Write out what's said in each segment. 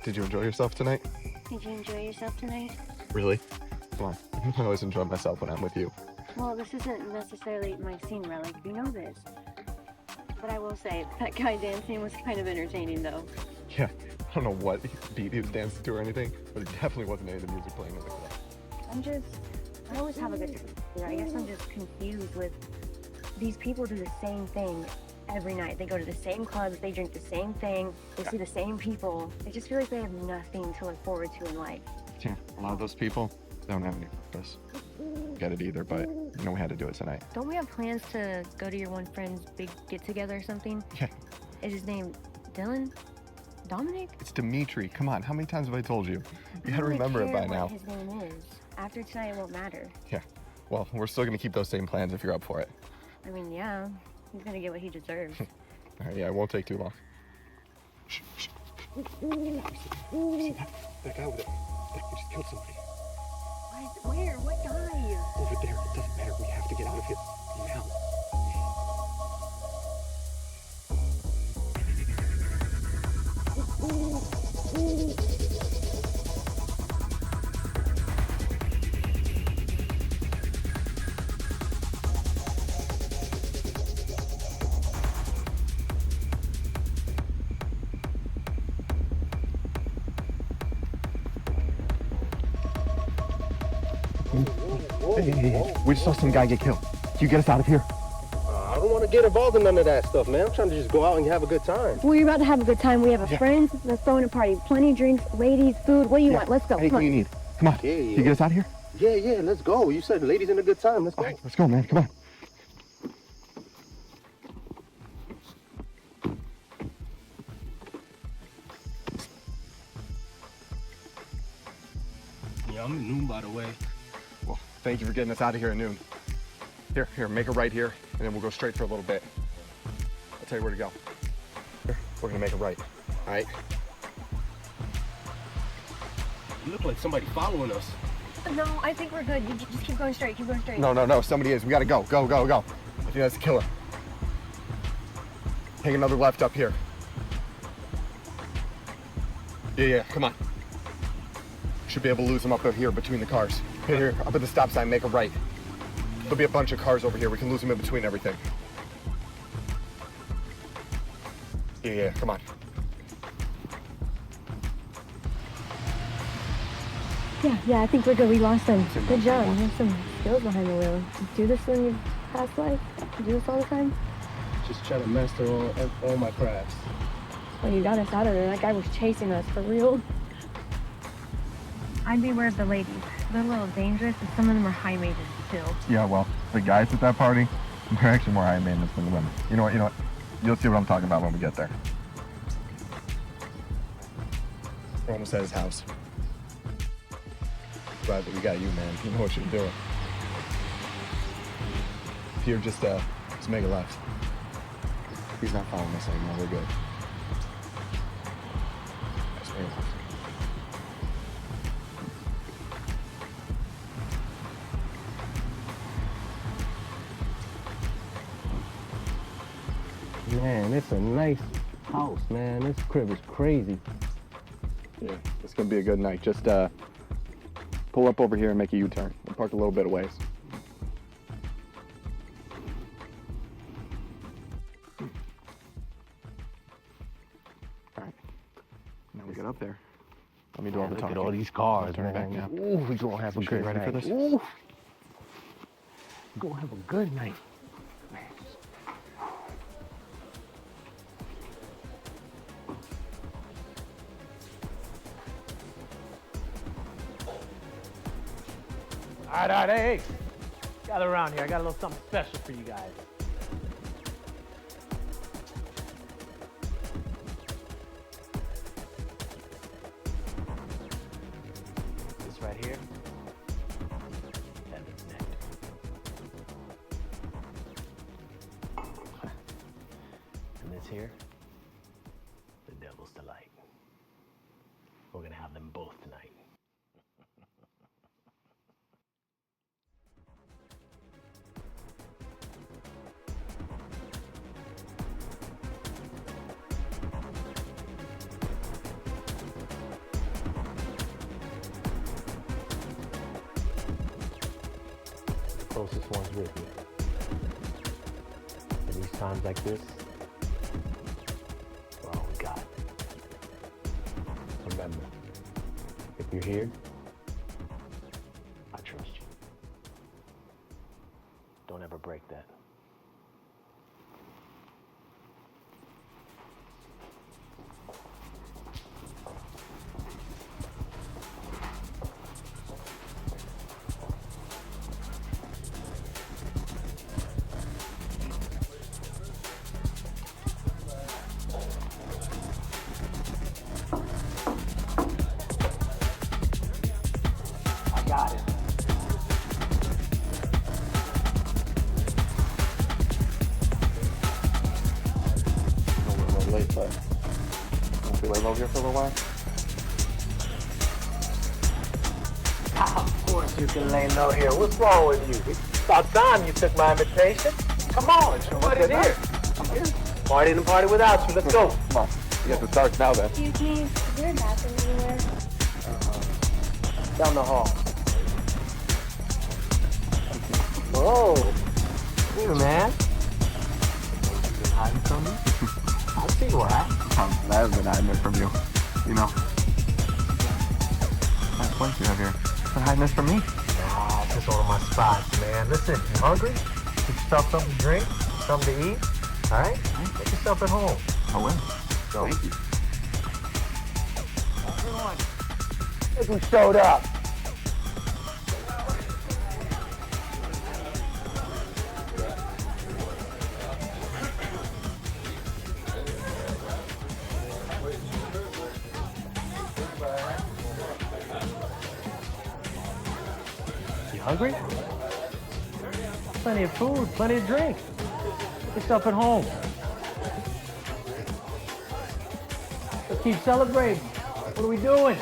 Did you enjoy yourself tonight? Did you enjoy yourself tonight? Really? Come on. I always enjoy myself when I'm with you. Well, this isn't necessarily my scene, Rellik. You know this. But I will say, that guy dancing was kind of entertaining, though. Yeah, I don't know what beat he was dancing to or anything, but it definitely wasn't any of the music playing in the club. I always have a good time. I guess I'm just confused with these people do the same thing every night. They go to the same clubs, they drink the same thing, they see the same people. I just feel like they have nothing to look forward to in life. Yeah, a lot of those people don't have any purpose. Get it either, but you know we had to do it tonight. Don't we have plans to go to your one friend's big get-together or something? Yeah. Is his name Dylan? Dominic? It's Dimitri. Come on, how many times have I told you? You gotta remember it by now. His name is. After tonight, it won't matter. Yeah. Well, we're still gonna keep those same plans if you're up for it. I mean, yeah. He's gonna get what he deserves. All right, yeah, it won't take too long. Shh, shh. See that guy over there? He just killed somebody. What? Where? What guy? Over there. It doesn't matter. We have to get out of here now. Hey. We just saw some guy get killed. Can you get us out of here? I don't want to get involved in none of that stuff, man. I'm trying to just go out and have a good time. We're about to have a good time. We have a friend that's throwing a party. Plenty of drinks, ladies, food. What do you want? Let's go. Anything you need. Come on. Yeah. Can you get us out of here? Yeah, let's go. You said ladies in a good time. Let's go. All right, let's go, man. Come on. Yeah, I'm at noon, by the way. Well, thank you for getting us out of here at noon. Here, make a right here, and then we'll go straight for a little bit. I'll tell you where to go. Here, we're gonna make a right, all right? You look like somebody following us. No, I think we're good. You just keep going straight. Keep going straight. No, somebody is. We gotta go. Go. I think that's the killer. Take another left up here. Yeah, come on. Should be able to lose them up here between the cars. Here, up at the stop sign, make a right. There'll be a bunch of cars over here. We can lose them in between everything. Yeah, come on. Yeah, I think we're good. We lost them. Good job. You have some skills behind the wheel. You do this in your past life? You do this all the time? Just trying to master all my crafts. Well, you got us out of there. That guy was chasing us for real. I'd beware of the ladies. They're a little dangerous, and some of them are high maintenance still. Yeah, well, the guys at that party, they're actually more high maintenance than the women. You know what? You'll see what I'm talking about when we get there. We're almost at his house. Glad that we got you, man. You know what you're doing. Here, just make a left. He's not following us anymore. We're good. Just make a left. Man, it's a nice house, man. This crib is crazy. Yeah, it's gonna be a good night. Just pull up over here and make a U-turn. We'll park a little bit of ways. All right, now we get up there. Let me do all the talking. Look at all these cars, Turn it man. back now. Ooh, we gonna have a You good ready night. for this? Ooh. We gonna have a good night. All right, hey. Gather around here. I got a little something special for you guys. This right here, heaven's nectar. And this here, the devil's delight. We're gonna have them both tonight. closest ones with you. In these times like this, we're all we got. Remember, if you're here, I trust you. Don't ever break that. But won't we lay low here for a little while? Of course you can lay low here. What's wrong with you? It's about time you took my invitation. Come on, party's here. I'm here. Party in the party without you. Let's go. Come on. You get the starts now then. Excuse me, is there a bathroom anywhere? Down the hall. Whoa. Hey, man. You been hiding from me? I see why. I haven't been hiding it from you. You know. Nice place you have here. Been hiding this from me? Nah, it's just one of my spots, man. Listen, you hungry? Get yourself something to drink, something to eat. All right? Make yourself at home. I will. Go. Thank you. Everyone, look who showed up. You hungry? Plenty of food, plenty of drink. Get yourself at home. Let's keep celebrating. What are we doing?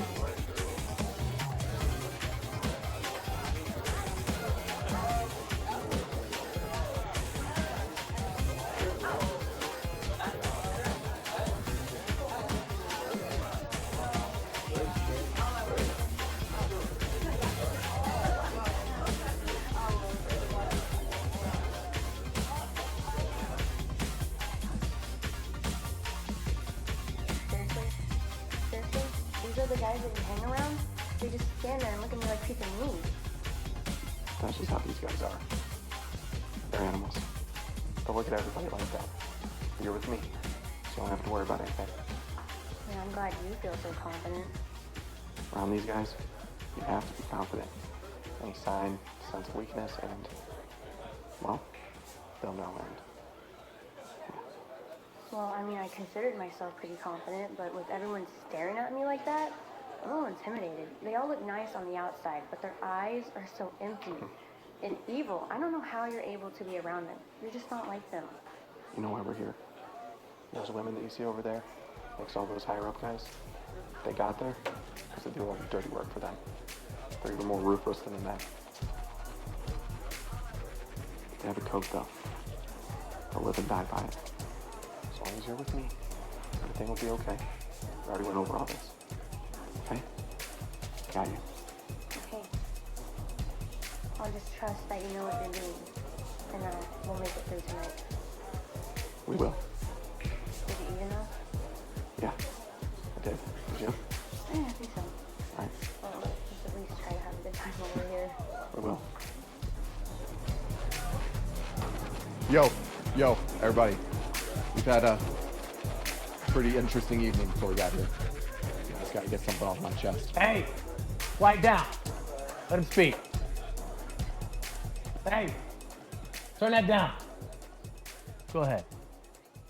Seriously? These are the guys that you hang around? They just stand there and look at me like people move. That's just how these guys are. They're animals. Don't look at everybody like that. You're with me, so you don't have to worry about anything. Man, I'm glad you feel so confident. Around these guys, you have to be confident. Any sign, sense of weakness, and, well, they'll know. And Well, I mean, I considered myself pretty confident, but with everyone staring at me like that, I'm a little intimidated. They all look nice on the outside, but their eyes are so empty and evil. I don't know how you're able to be around them. You're just not like them. you know why we're here? Those women that you see over there, like all those higher up guys, they got there because they do all the dirty work for them. They're even more ruthless than the men. They have a code though. They'll live and die by it. As long as you're with me, everything will be okay. We already went over all this. Okay? Got you. Okay. I'll just trust that you know what you're doing, and we'll make it through tonight. We will. Did you even know? Yeah. I did. Did you? Yeah, I think so. All right. Well, let's at least try to have a good time while we're here. We will. Yo, everybody. We've had a pretty interesting evening before we got here. I just gotta get something off my chest. Hey, quiet down. Let him speak. Hey, turn that down. Go ahead.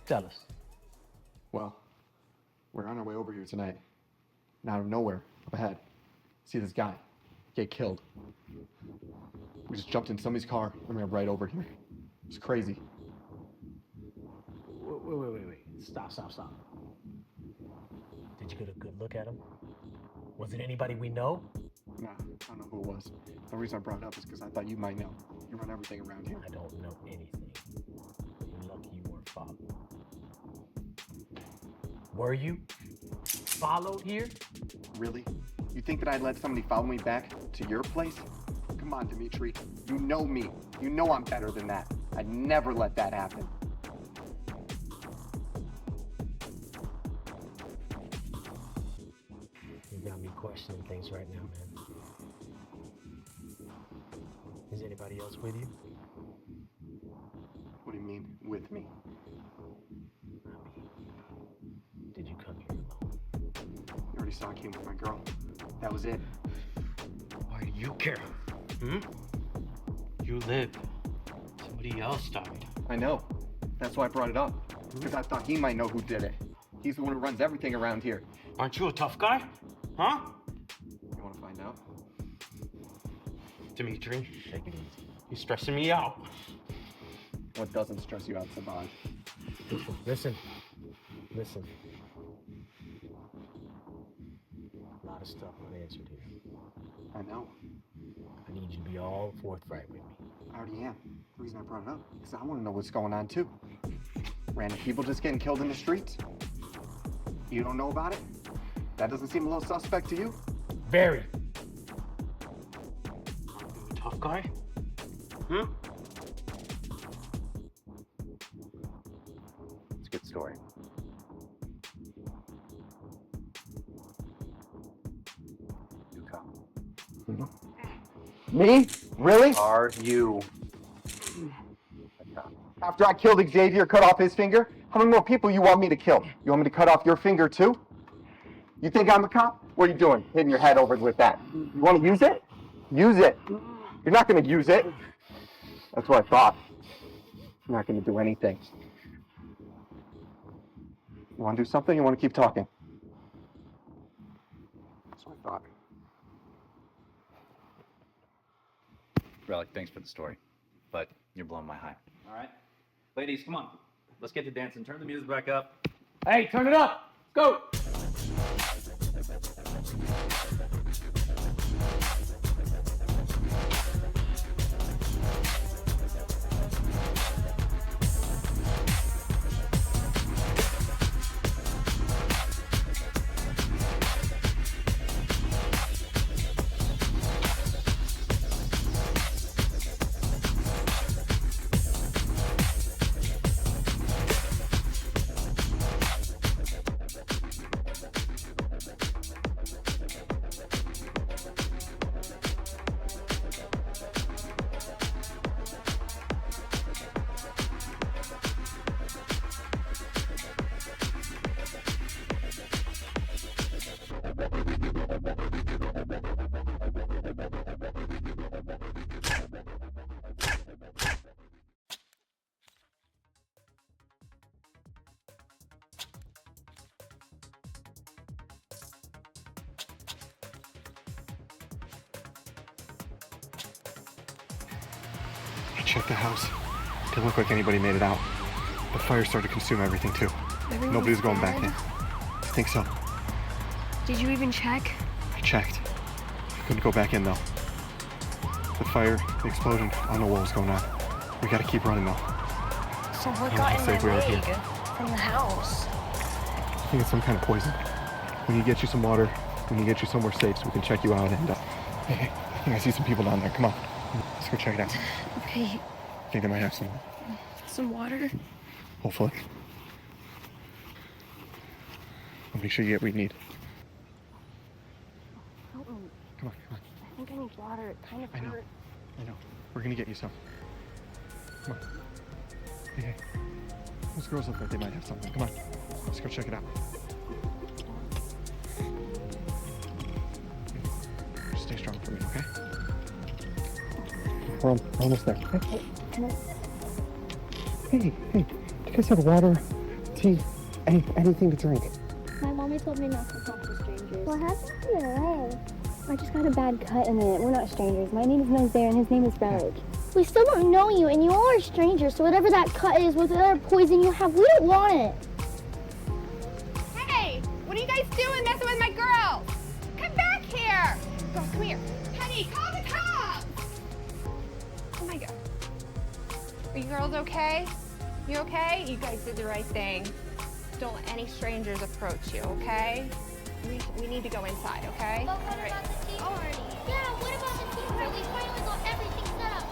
Tell us. Well, we're on our way over here tonight. And out of nowhere, up ahead, see this guy get killed. We just jumped in somebody's car and ran right over here. It's crazy. Wait. Stop. Did you get a good look at him? Was it anybody we know? Nah, I don't know who it was. The reason I brought it up is because I thought you might know. You run everything around here. I don't know anything. You're lucky you weren't followed. Were you followed here? Really? You think that I'd let somebody follow me back to your place? Come on, Dimitri. You know me. You know I'm better than that. I'd never let that happen. You got me questioning things right now, man. Is anybody else with you? What do you mean, with me? Did you come here alone? You already saw I came with my girl. That was it. Why do you care? You lived. Somebody else died. I know. That's why I brought it up. Because I thought he might know who did it. He's the one who runs everything around here. Aren't you a tough guy? Huh? You want to find out? Dimitri, Take it easy. you're stressing me out. What doesn't stress you out, Savage? Listen. A lot of stuff unanswered here. I know. I need you to be all forthright with me. I already am. The reason I brought it up is I want to know what's going on, too. Random people just getting killed in the streets? You don't know about it? That doesn't seem a little suspect to you? Very. Aren't you a tough guy? It's a good story. You come. Me? Really? Are you? After I killed Xavier, cut off his finger, how many more people you want me to kill? You want me to cut off your finger too? You think I'm a cop? What are you doing? Hitting your head over with that. You want to use it? Use it. You're not going to use it. That's what I thought. You're not going to do anything. You want to do something? You want to keep talking? That's what I thought. Rellik, thanks for the story, but you're blowing my high. All right. Ladies, come on. Let's get to dancing. Turn the music back up. Hey, turn it up! Go! I checked the house. Didn't look like anybody made it out. The fire started to consume everything too. Nobody's going back in. I think so. Did you even check? I checked. I couldn't go back in though. The fire, the explosion, I don't know what was going on. We gotta keep running though. So what I got don't in think my we are here. leg from the house? I think it's some kind of poison. We need to get you some water. We need to get you somewhere safe so we can check you out and hey, I think I see some people down there. Come on. Let's go check it out. Okay, I think they might have some water. hopefully. I'll make sure you get what you need. Help me. Come on. I think I need water. It kind of I know. hurt. I know. We're gonna get you some. Come on. Hey. Those girls look like they might have something. Come on. Let's go check it out. Just stay strong for me, okay? We're almost there. Hey, do you guys have water, tea, anything to drink? My mommy told me not to talk to strangers. What happened to your leg? I just got a bad cut in it. We're not strangers. My name is Nosaer and his name is Rellik. We still don't know you, and you all are strangers, so whatever that cut is, whatever poison you have, we don't want it. Hey, what are you guys doing messing with my girl? Come back here. Girls, come here. Penny, call the cops. Oh my God. Are you girls okay? You okay? You guys did the right thing. Don't let any strangers approach you, okay? We need to go inside, okay? But what about the tea party? Yeah, what about the tea party? We finally got everything set up.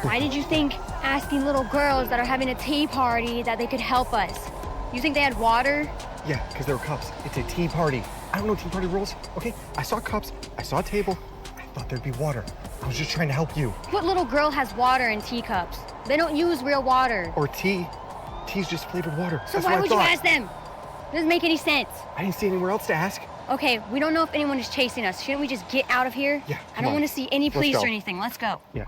Why did you think asking little girls that are having a tea party that they could help us? You think they had water? Yeah, because there were cups. It's a tea party. I don't know tea party rules, okay? I saw cups, I saw a table. I thought there'd be water. I was just trying to help you. What little girl has water in teacups? They don't use real water. Or tea. Tea's just flavored water. So That's why what I would thought. you ask them? Doesn't make any sense. I didn't see anywhere else to ask. Okay, we don't know if anyone is chasing us. Shouldn't we just get out of here? Yeah, I don't come on. want to see any Let's police go. or anything. Let's go. Yeah.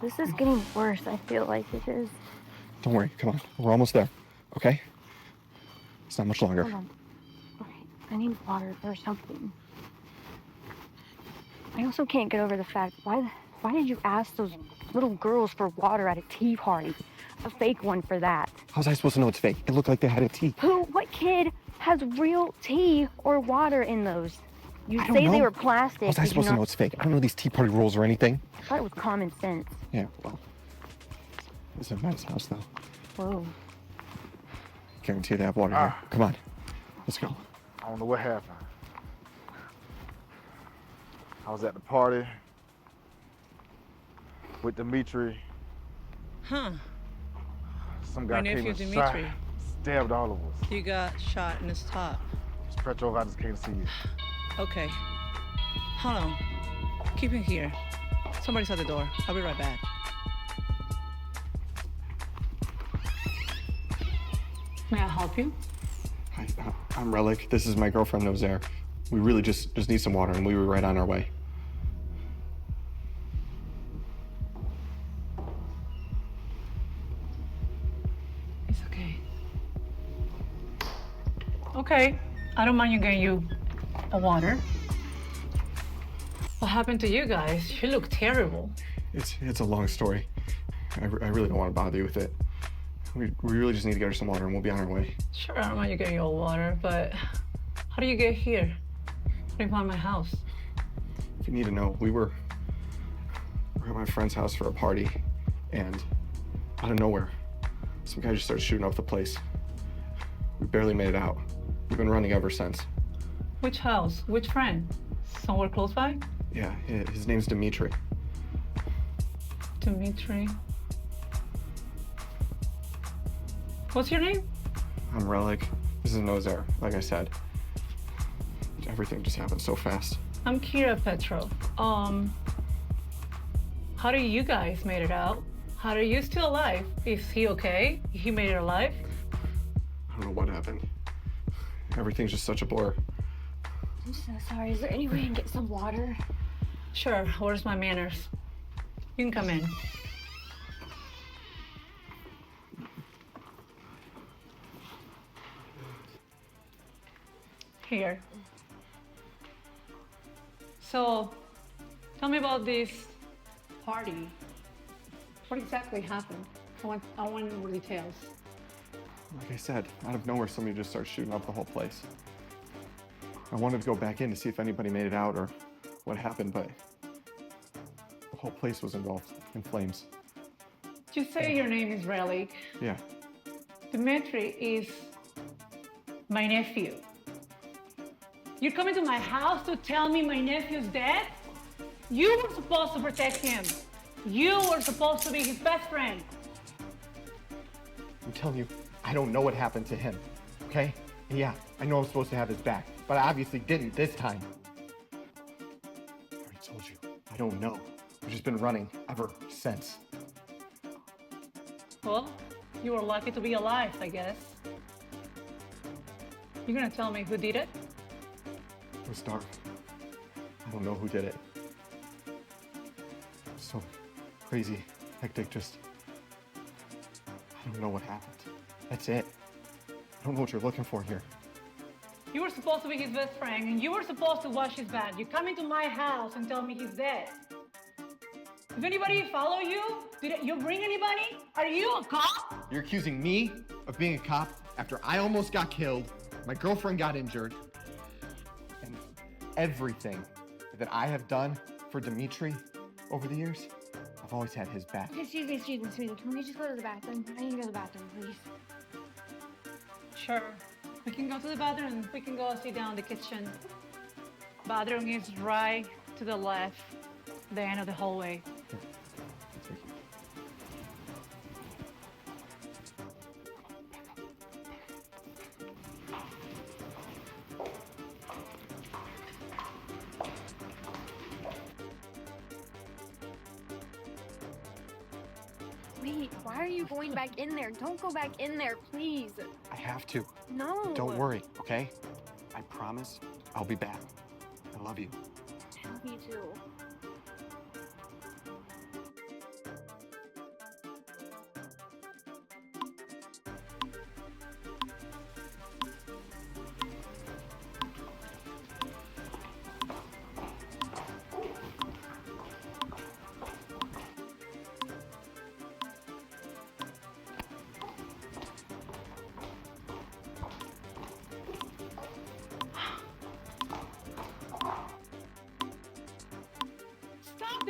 This is getting worse. I feel like it is. Don't worry, come on. We're almost there, okay? It's not much longer. Hold on. Okay, I need water or something. I also can't get over the fact, why did you ask those little girls for water at a tea party? A fake one for that. How was I supposed to know it's fake? It looked like they had a tea. What kid has real tea or water in those? You I don't say they know. were plastic. How was I did you supposed to not- know it's fake? I don't know these tea party rules or anything. I thought it was common sense. Yeah, well, this is a nice house, though. Whoa. Guarantee they have water here. Come on, let's go. I don't know what happened. I was at the party with Dimitri. Huh. Some guy My came nephew and Dimitri. shot, stabbed all of us. You got shot in his top. It's Petrov, I just came to see you. Okay. Hold on. Keep him here. Somebody's at the door. I'll be right back. May I help you? Hi, I'm Rellik. This is my girlfriend, Nosaer. We really just need some water, and we were right on our way. It's okay. Okay. I don't mind you getting you a water. What happened to you guys? You look terrible. It's a long story. I really don't want to bother you with it. We really just need to get her some water, and we'll be on our way. Sure, I don't mind you getting your water, but how do you get here? How do you find my house? If you need to know, we're at my friend's house for a party, and out of nowhere, some guy just started shooting up the place. We barely made it out. We've been running ever since. Which house? Which friend? Somewhere close by? Yeah, his name's Dimitri. Dimitri. What's your name? I'm Rellik. This is Nosaer, like I said. Everything just happened so fast. I'm Kira Petrov. How do you guys made it out? How are you still alive? Is he okay? He made it alive? I don't know what happened. Everything's just such a blur. I'm so sorry. Is there any way I can get some water? Sure. Where's my manners? You can come in. Here. So, tell me about this party. What exactly happened? I want more details. Like I said, out of nowhere, somebody just starts shooting up the whole place. I wanted to go back in to see if anybody made it out or what happened, but the whole place was engulfed in flames. You say your name is Rellik. Yeah, Dmitry is my nephew. You're coming to my house to tell me my nephew's dead? You were supposed to protect him. You were supposed to be his best friend. I'm telling you, I don't know what happened to him, okay? And yeah, I know I'm supposed to have his back, but I obviously didn't this time. I already told you, I don't know. I've just been running ever since. Well, you were lucky to be alive, I guess. You're gonna tell me who did it? It was dark. I don't know who did it. So crazy, hectic, just... I don't know what happened. That's it. I don't know what you're looking for here. You were supposed to be his best friend, and you were supposed to watch his back. You come into my house and tell me he's dead. Did anybody follow you? Did you bring anybody? Are you a cop? You're accusing me of being a cop after I almost got killed, my girlfriend got injured, and everything that I have done for Dmitry over the years, I've always had his back. Okay, excuse me. Can we just go to the bathroom? I need to go to the bathroom, please. Sure. We can go to the bathroom and we can go sit down in the kitchen. Bathroom is right to the left, the end of the hallway. Wait, why are you going back in there? Don't go back in there, please. I have to. No. Don't worry, okay? I promise I'll be back. I love you. I love you too. Stop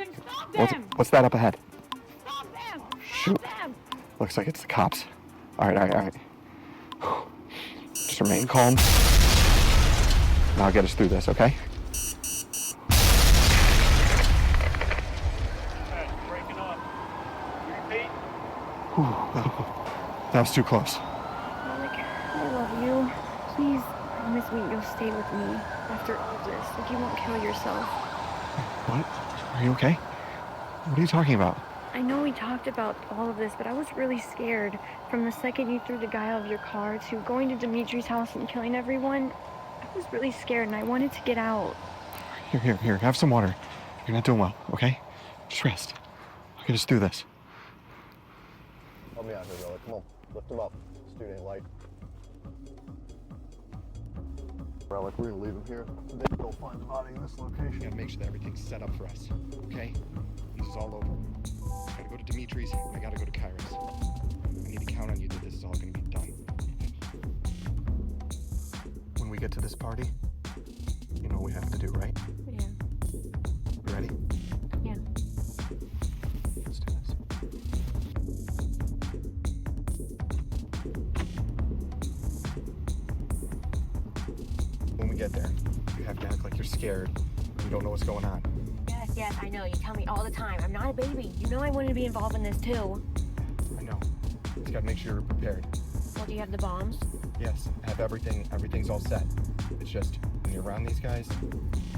them! What's that up ahead? Stop them! Shoot. Stop them! Looks like it's the cops. All right. Just remain calm. Now I'll get us through this, okay? Breaking up. Repeat. That was too close. Rellik, I love you. Please promise me you'll stay with me after all this. Like you won't kill yourself. What? Are you okay? What are you talking about? I know we talked about all of this, but I was really scared. From the second you threw the guy out of your car to going to Dimitri's house and killing everyone, I was really scared and I wanted to get out. Here, have some water. You're not doing well, okay? Just rest. I'll get us through this. Help me out here, Rellik. Come on, lift him up. This dude ain't light. Rellik, we're gonna leave him here. Then go find the body in this location. We gotta make sure that everything's set up for us, okay? This is all over. I gotta go to Dimitri's, and I gotta go to Kairos. I need to count on you that this is all gonna be done. When we get to this party, you know what we have to do, right? Yeah. You ready? Yeah. Let's do this. When we get there, you have to act like you're scared. You don't know what's going on. Yes, I know. You tell me all the time. I'm not a baby. You know I wanted to be involved in this too. I know. Just gotta make sure you're prepared. Well, do you have the bombs? Yes, I have everything. Everything's all set. It's just when you're around these guys,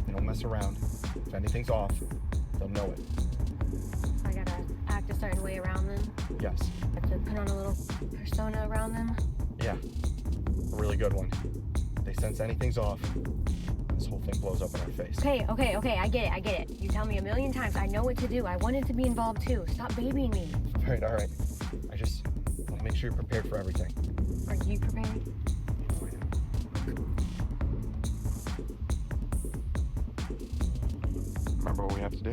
they don't mess around. If anything's off, they'll know it. I gotta act a certain way around them. Yes. I have to put on a little persona around them. Yeah. A really good one. They sense anything's off, this whole thing blows up in our face. Okay. I get it. You tell me a million times. I know what to do. I wanted to be involved too. Stop babying me. All right. I just want to make sure you're prepared for everything. Are you prepared? for what we have to do.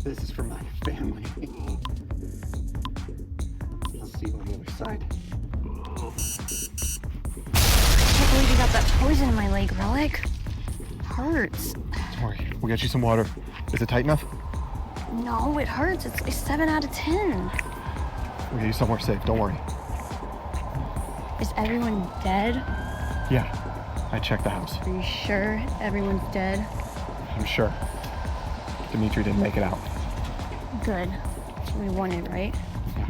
This is for my family. I'll see you on the other side. I can't believe you got that poison in my leg, Rellik. Hurts. Don't worry, we'll get you some water. Is it tight enough? No, it hurts. It's a 7 out of 10. We'll get you somewhere safe, don't worry. Is everyone dead? Yeah, I checked the house. Are you sure everyone's dead? I'm sure. Dimitri didn't make it out. Good. That's what we wanted, right? Yeah.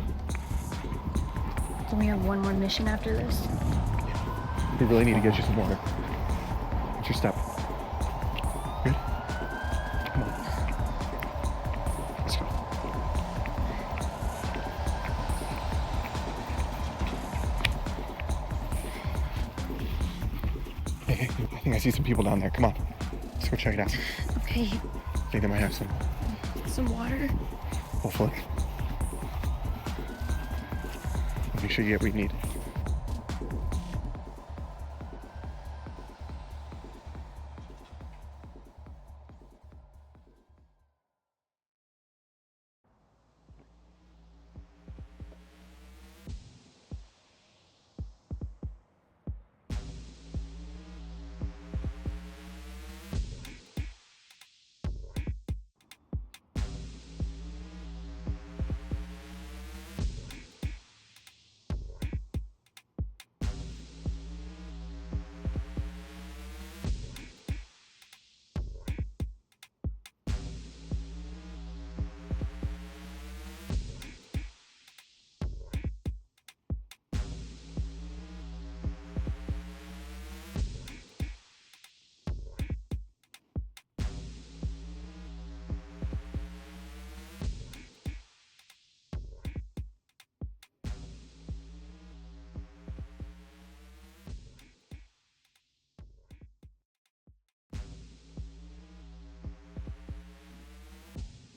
Don't we have one more mission after this? We really need to get you some water. What's your step? Good? Come on. Let's go. Hey, I think I see some people down there. Come on. Let's go check it out. Okay. I think they might have Some water? hopefully. Make sure you get what you need.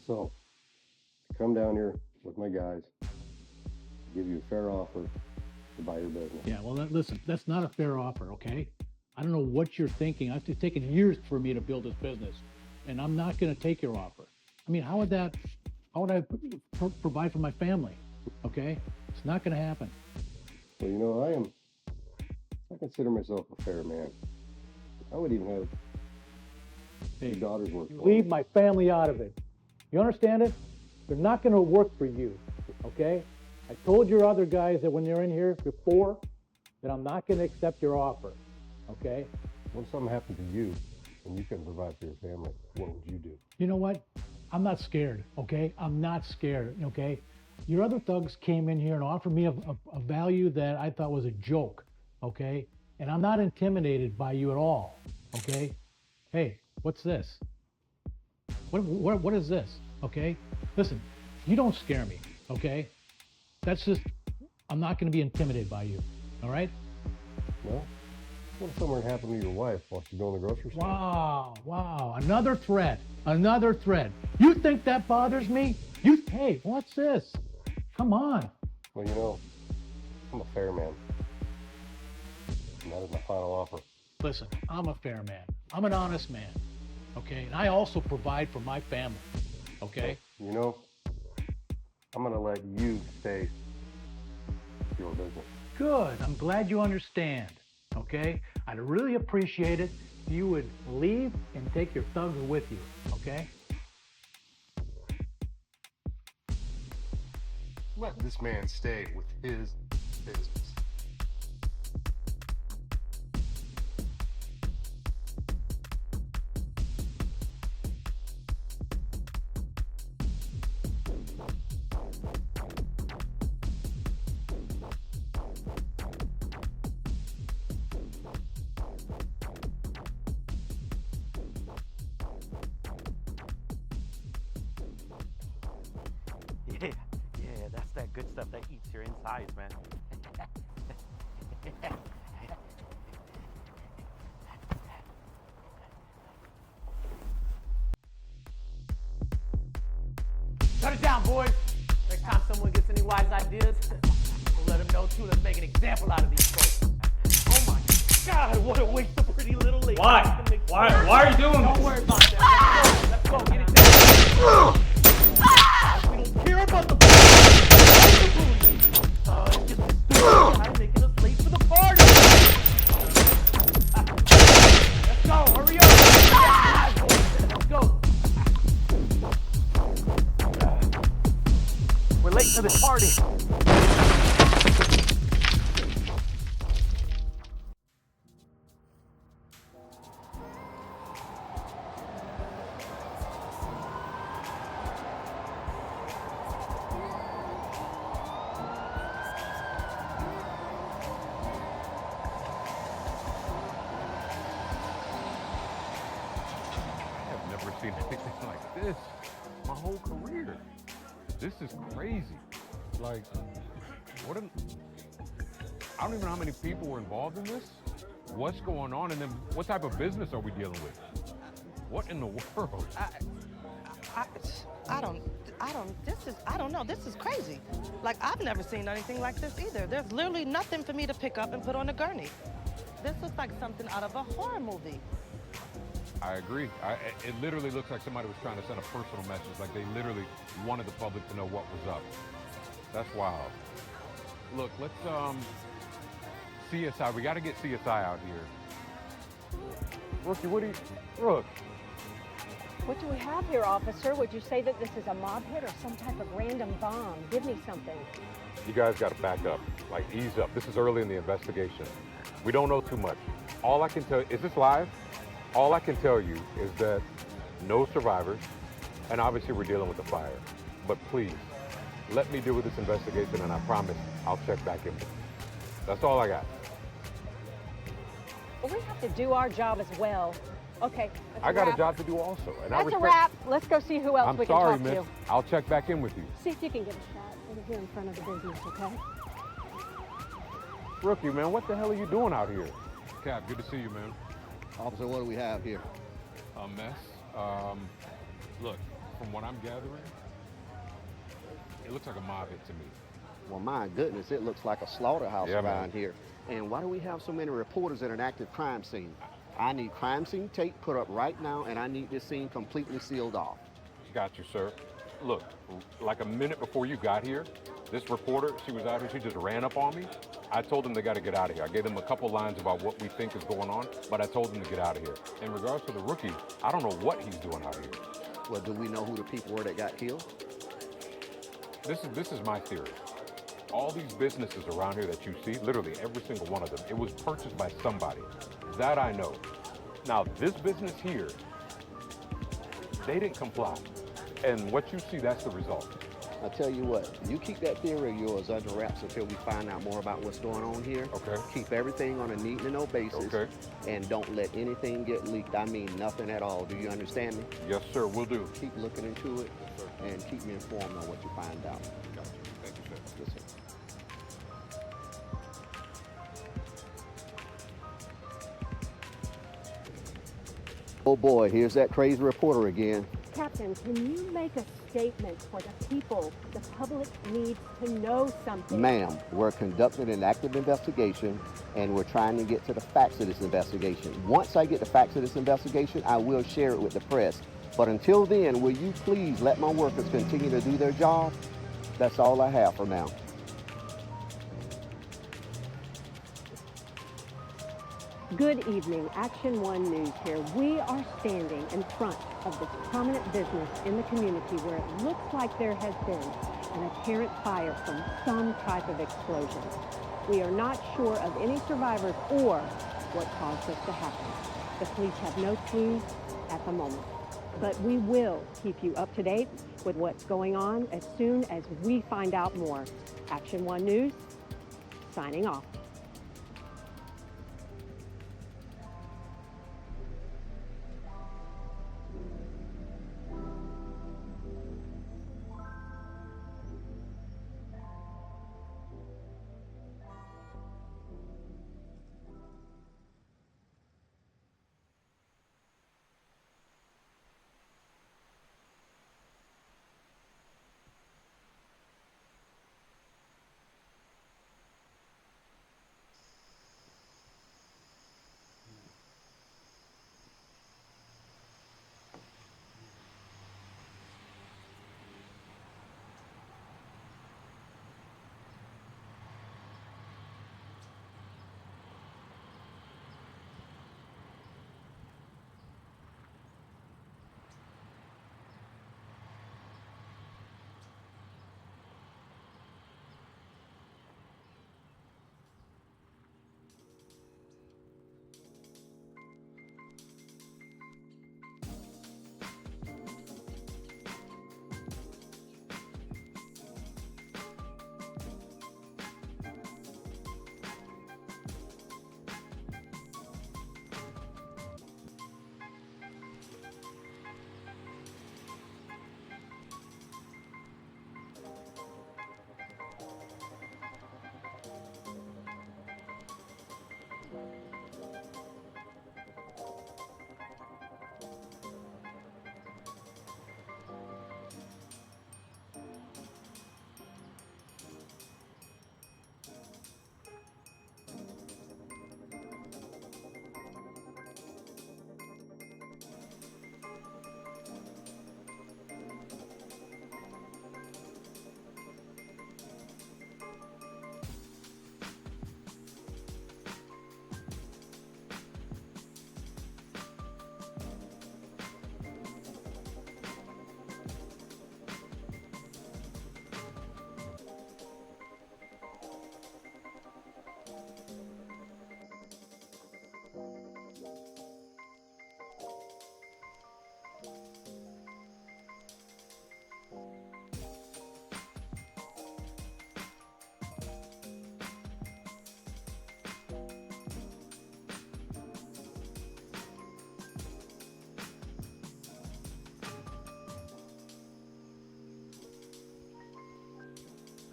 So, come down here with my guys, give you a fair offer to buy your business. Yeah, well, listen, that's not a fair offer, okay? I don't know what you're thinking. It's taken years for me to build this business, and I'm not going to take your offer. I mean, how would I provide for my family, okay? It's not going to happen. Well, you know, I consider myself a fair man. I would even have your daughters work for me. Leave my family out of it. You understand it? They're not going to work for you, okay? I told your other guys that when they're in here before that I'm not going to accept your offer, okay? What if something happened to you and you couldn't provide for your family? What would you do? You know what? I'm not scared, okay? I'm not scared, okay? Your other thugs came in here and offered me a value that I thought was a joke, okay? And I'm not intimidated by you at all, okay? Hey, what's this? What is this, okay? Listen, you don't scare me, okay? That's just, I'm not going to be intimidated by you, all right? Well, what if something happened to your wife while she's going to the grocery store? Wow, another threat. You think that bothers me? Hey, what's this? Come on. Well, you know, I'm a fair man. And that is my final offer. Listen, I'm a fair man. I'm an honest man, okay? And I also provide for my family, okay? You know, I'm going to let you stay with your business. Good. I'm glad you understand, okay? I'd really appreciate it if you would leave and take your thugs with you, okay? Let this man stay with his business. Yeah, that's that good stuff that eats your insides, man. Shut it down, boys. Next time someone gets any wise ideas, we'll let them know too. Let's make an example out of these folks. Oh my God, what a waste of pretty little lady. Why? Why are you doing Don't this? worry about that. Let's go, get it down. We don't care about the it's just guy making us late for the party. Let's go, hurry up. Let's go. We're late to the party. I've never seen anything like this my whole career. This is crazy. Like, I don't even know how many people were involved in this, what's going on, and then what type of business are we dealing with? What in the world? I don't know. This is crazy. Like, I've never seen anything like this either. There's literally nothing for me to pick up and put on a gurney. This looks like something out of a horror movie. I agree. It literally looks like somebody was trying to send a personal message, like they literally wanted the public to know what was up. That's wild. Look, let's, CSI, we gotta get CSI out here. Rookie, Rook. What do we have here, officer? Would you say that this is a mob hit or some type of random bomb? Give me something. You guys gotta back up, like ease up. This is early in the investigation. We don't know too much. All I can tell you, is this live? All I can tell you is that no survivors, and obviously we're dealing with the fire. But please, let me deal with this investigation, and I promise I'll check back in with you. That's all I got. Well, we have to do our job as well. Okay, that's I got wrap. a job to do also, and That's a wrap. Let's go see who else I'm we can sorry, talk miss. to. I'll check back in with you. See if you can get a shot over here in front of the business, okay? Rookie, man, what the hell are you doing out here? Cap, good to see you, man. Officer, what do we have here? A mess. Look, from what I'm gathering, it looks like a mob hit to me. Well, my goodness, it looks like a slaughterhouse Yeah, around man. here. And why do we have so many reporters at an active crime scene? I need crime scene tape put up right now, and I need this scene completely sealed off. Got you, sir. Look, like a minute before you got here, this reporter, she was out here, she just ran up on me. I told them they got to get out of here. I gave them a couple lines about what we think is going on, but I told them to get out of here. In regards to the rookie, I don't know what he's doing out here. Well, do we know who the people were that got killed? This is my theory. All these businesses around here that you see, literally every single one of them, it was purchased by somebody. That I know. Now, this business here, they didn't comply. And what you see, that's the result. I tell you what, you keep that theory of yours under wraps until we find out more about what's going on here. Okay. Keep everything on a need to know basis. Okay. And don't let anything get leaked. I mean, nothing at all. Do you understand me? Yes, sir, will do. Keep looking into it and keep me informed on what you find out. Got you. Thank you, sir. Yes, sir. Oh boy, here's that crazy reporter again. Captain, can you make a statement for the people? The public needs to know something. Ma'am, we're conducting an active investigation and we're trying to get to the facts of this investigation. Once I get the facts of this investigation, I will share it with the press. But until then, will you please let my workers continue to do their job? That's all I have for now. Good evening, Action 1 News here. We are standing in front of this prominent business in the community where it looks like there has been an apparent fire from some type of explosion. We are not sure of any survivors or what caused this to happen. The police have no clues at the moment, but we will keep you up to date with what's going on as soon as we find out more. Action 1 News, signing off.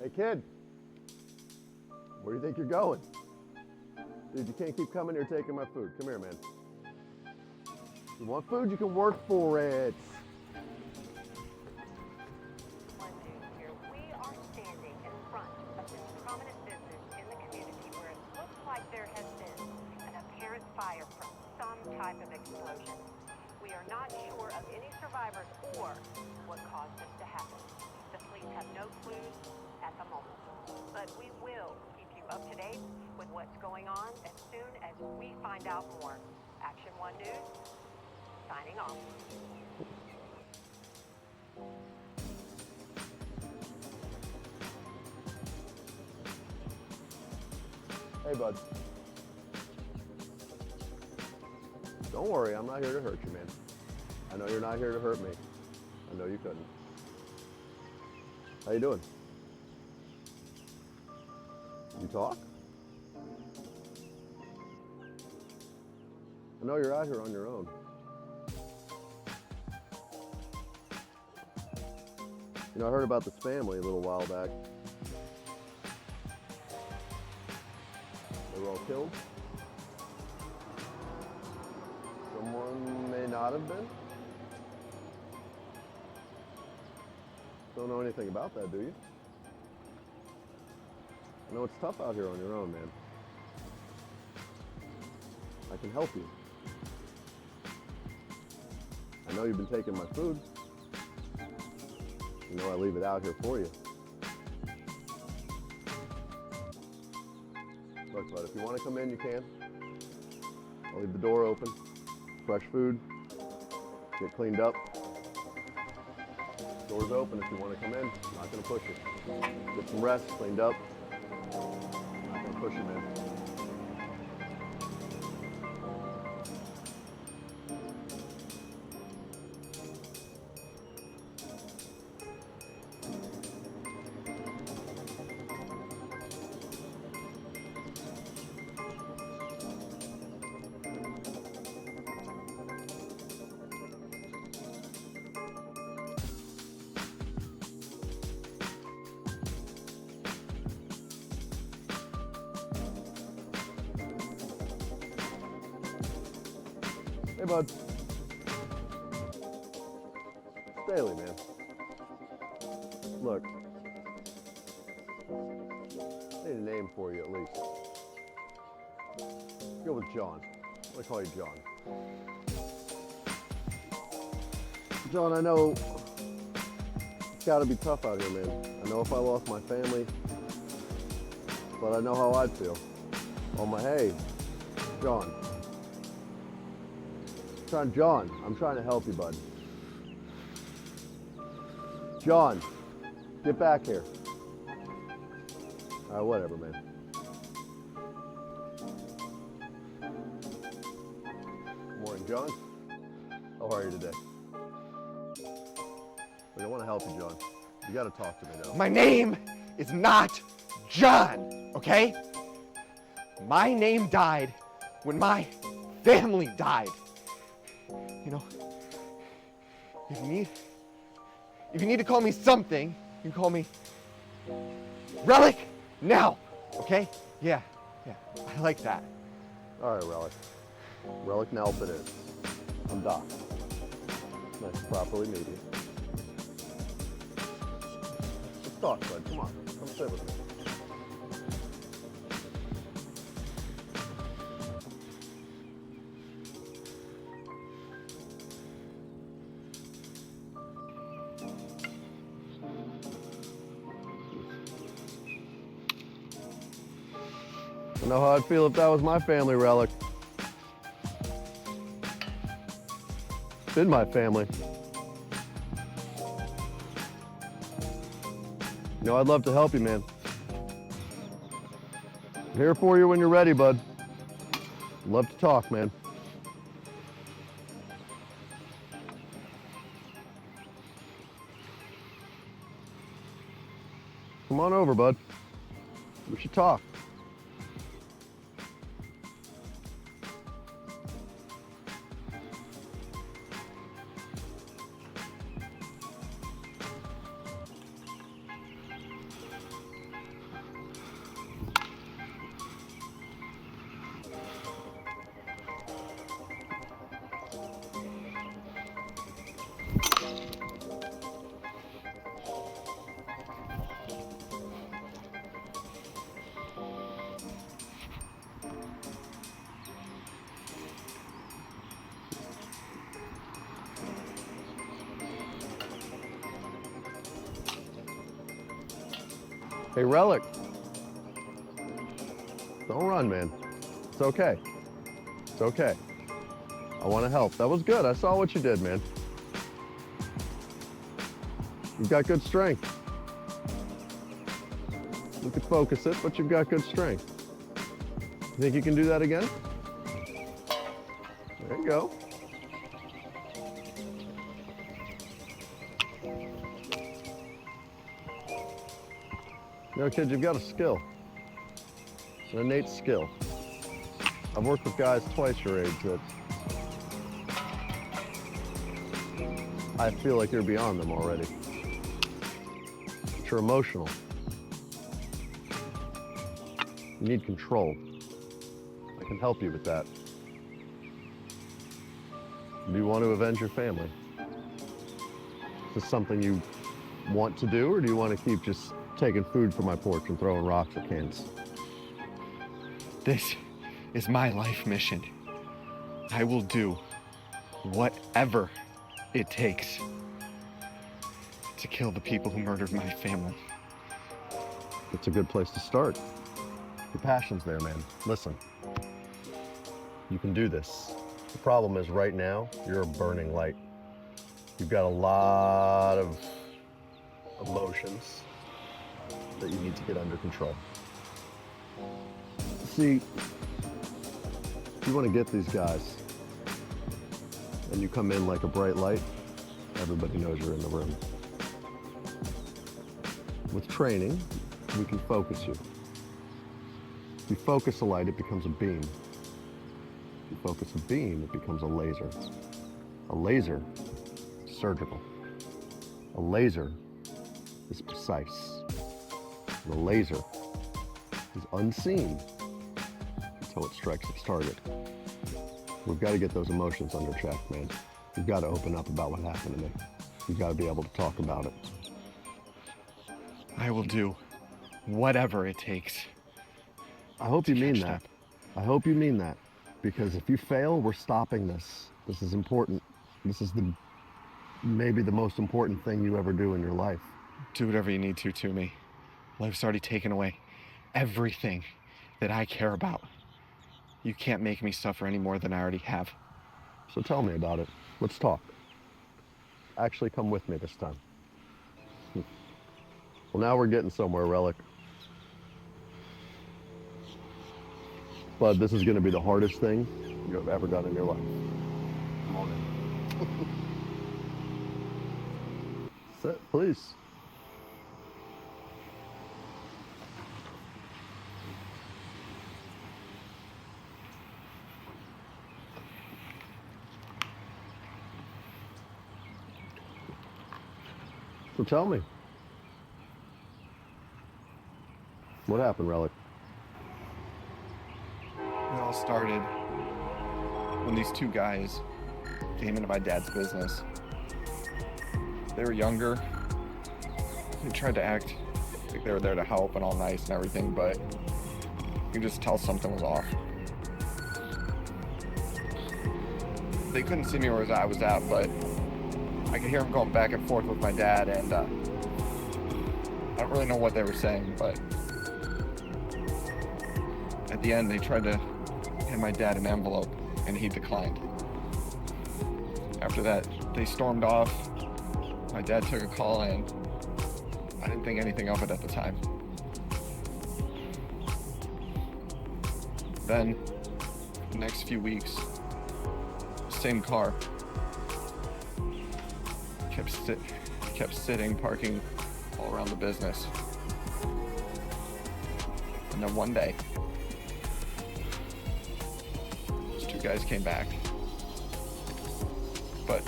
Hey, kid. Where do you think you're going? Dude, you can't keep coming here taking my food. Come here, man. You want food, you can work for it. We are standing in front of this prominent business in the community where it looks like there has been an apparent fire from some type of explosion. We are not sure of any survivors or what caused this to happen. The police have no clues at the moment, but we will keep you up to date with what's going on as soon as we find out more. Action 1 News, signing off. Hey, bud. Don't worry, I'm not here to hurt you, man. I know you're not here to hurt me. I know you couldn't. How you doing? You talk? I know you're out here on your own. You know, I heard about this family a little while back. They were all killed. Someone may not have been. Don't know anything about that, do you? I know it's tough out here on your own, man. I can help you. I know you've been taking my food. You know I leave it out here for you. Look, bud, if you want to come in, you can. I'll leave the door open. Fresh food. Get cleaned up. Door's open if you want to come in. I'm not going to push you. Get some rest, cleaned up. I'm not going to push you, man. Hey, bud. Staley, man. Look. I need a name for you, at least. Go with John. I'm gonna call you John. John, I know it's gotta be tough out here, man. I know if I lost my family, but I know how I'd feel. Hey, John. John, I'm trying to help you, bud. John, get back here. All right, whatever, man. Morning, John. How are you today? Look, I want to help you, John. You got to talk to me, though. My name is not John, okay? My name died when my family died. You know, if you need to call me something, you can call me Rellik now, okay? Yeah, I like that. All right, Rellik. Rellik Nelp it is. I'm Doc. Nice to properly meet you. Let's talk, bud. Come on, come sit with me. I know how I'd feel if that was my family, Rellik. It's been my family. You know, I'd love to help you, man. I'm here for you when you're ready, bud. Love to talk, man. Come on over, bud. We should talk. Hey, Rellik. Don't run, man. It's okay. It's okay. I want to help. That was good. I saw what you did, man. You've got good strength. You could focus it, but you've got good strength. You think you can do that again? There you go. You know, kid, you've got a skill. It's an innate skill. I've worked with guys twice your age that I feel like you're beyond them already. But you're emotional. You need control. I can help you with that. Do you want to avenge your family? Is this something you want to do, or do you want to keep just taking food from my porch and throwing rocks at cans? This is my life mission. I will do whatever it takes to kill the people who murdered my family. It's a good place to start. Your passion's there, man. Listen, you can do this. The problem is right now, you're a burning light. You've got a lot of emotions that you need to get under control. See, if you want to get these guys and you come in like a bright light, everybody knows you're in the room. With training, we can focus you. If you focus a light, it becomes a beam. If you focus a beam, it becomes a laser. A laser is surgical. A laser is precise. And a laser is unseen until it strikes its target. We've got to get those emotions under check, man. You've got to open up about what happened to me. You've got to be able to talk about it. I will do whatever it takes. I hope you mean that. I hope you mean that. Because if you fail, we're stopping this. This is important. This is maybe the most important thing you ever do in your life. Do whatever you need to me. Life's already taken away everything that I care about. You can't make me suffer any more than I already have. So tell me about it. Let's talk. Actually, come with me this time. Well, now we're getting somewhere, Rellik. Bud, this is going to be the hardest thing you've ever done in your life. Come on in. Sit, please. So tell me. What happened, Rellik? It all started when these two guys came into my dad's business. They were younger. They tried to act like they were there to help and all nice and everything, but you could just tell something was off. They couldn't see me where I was at, but I could hear them going back and forth with my dad, and I don't really know what they were saying, but at the end they tried to hand my dad an envelope, and he declined. After that, they stormed off. My dad took a call, and I didn't think anything of it at the time. Then, the next few weeks, same car kept sitting, parking all around the business. And then one day, those two guys came back. But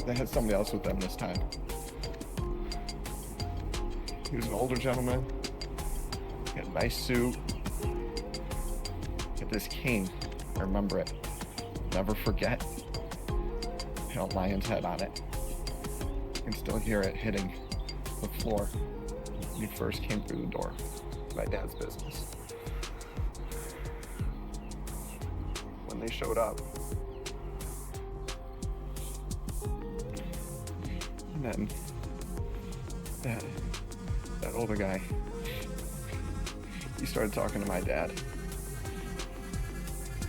they had somebody else with them this time. He was an older gentleman. He had a nice suit. He had this cane. I remember it. Never forget. It had a lion's head on it. I can still hear it hitting the floor when he first came through the door of my dad's business. When they showed up, And then that older guy, he started talking to my dad.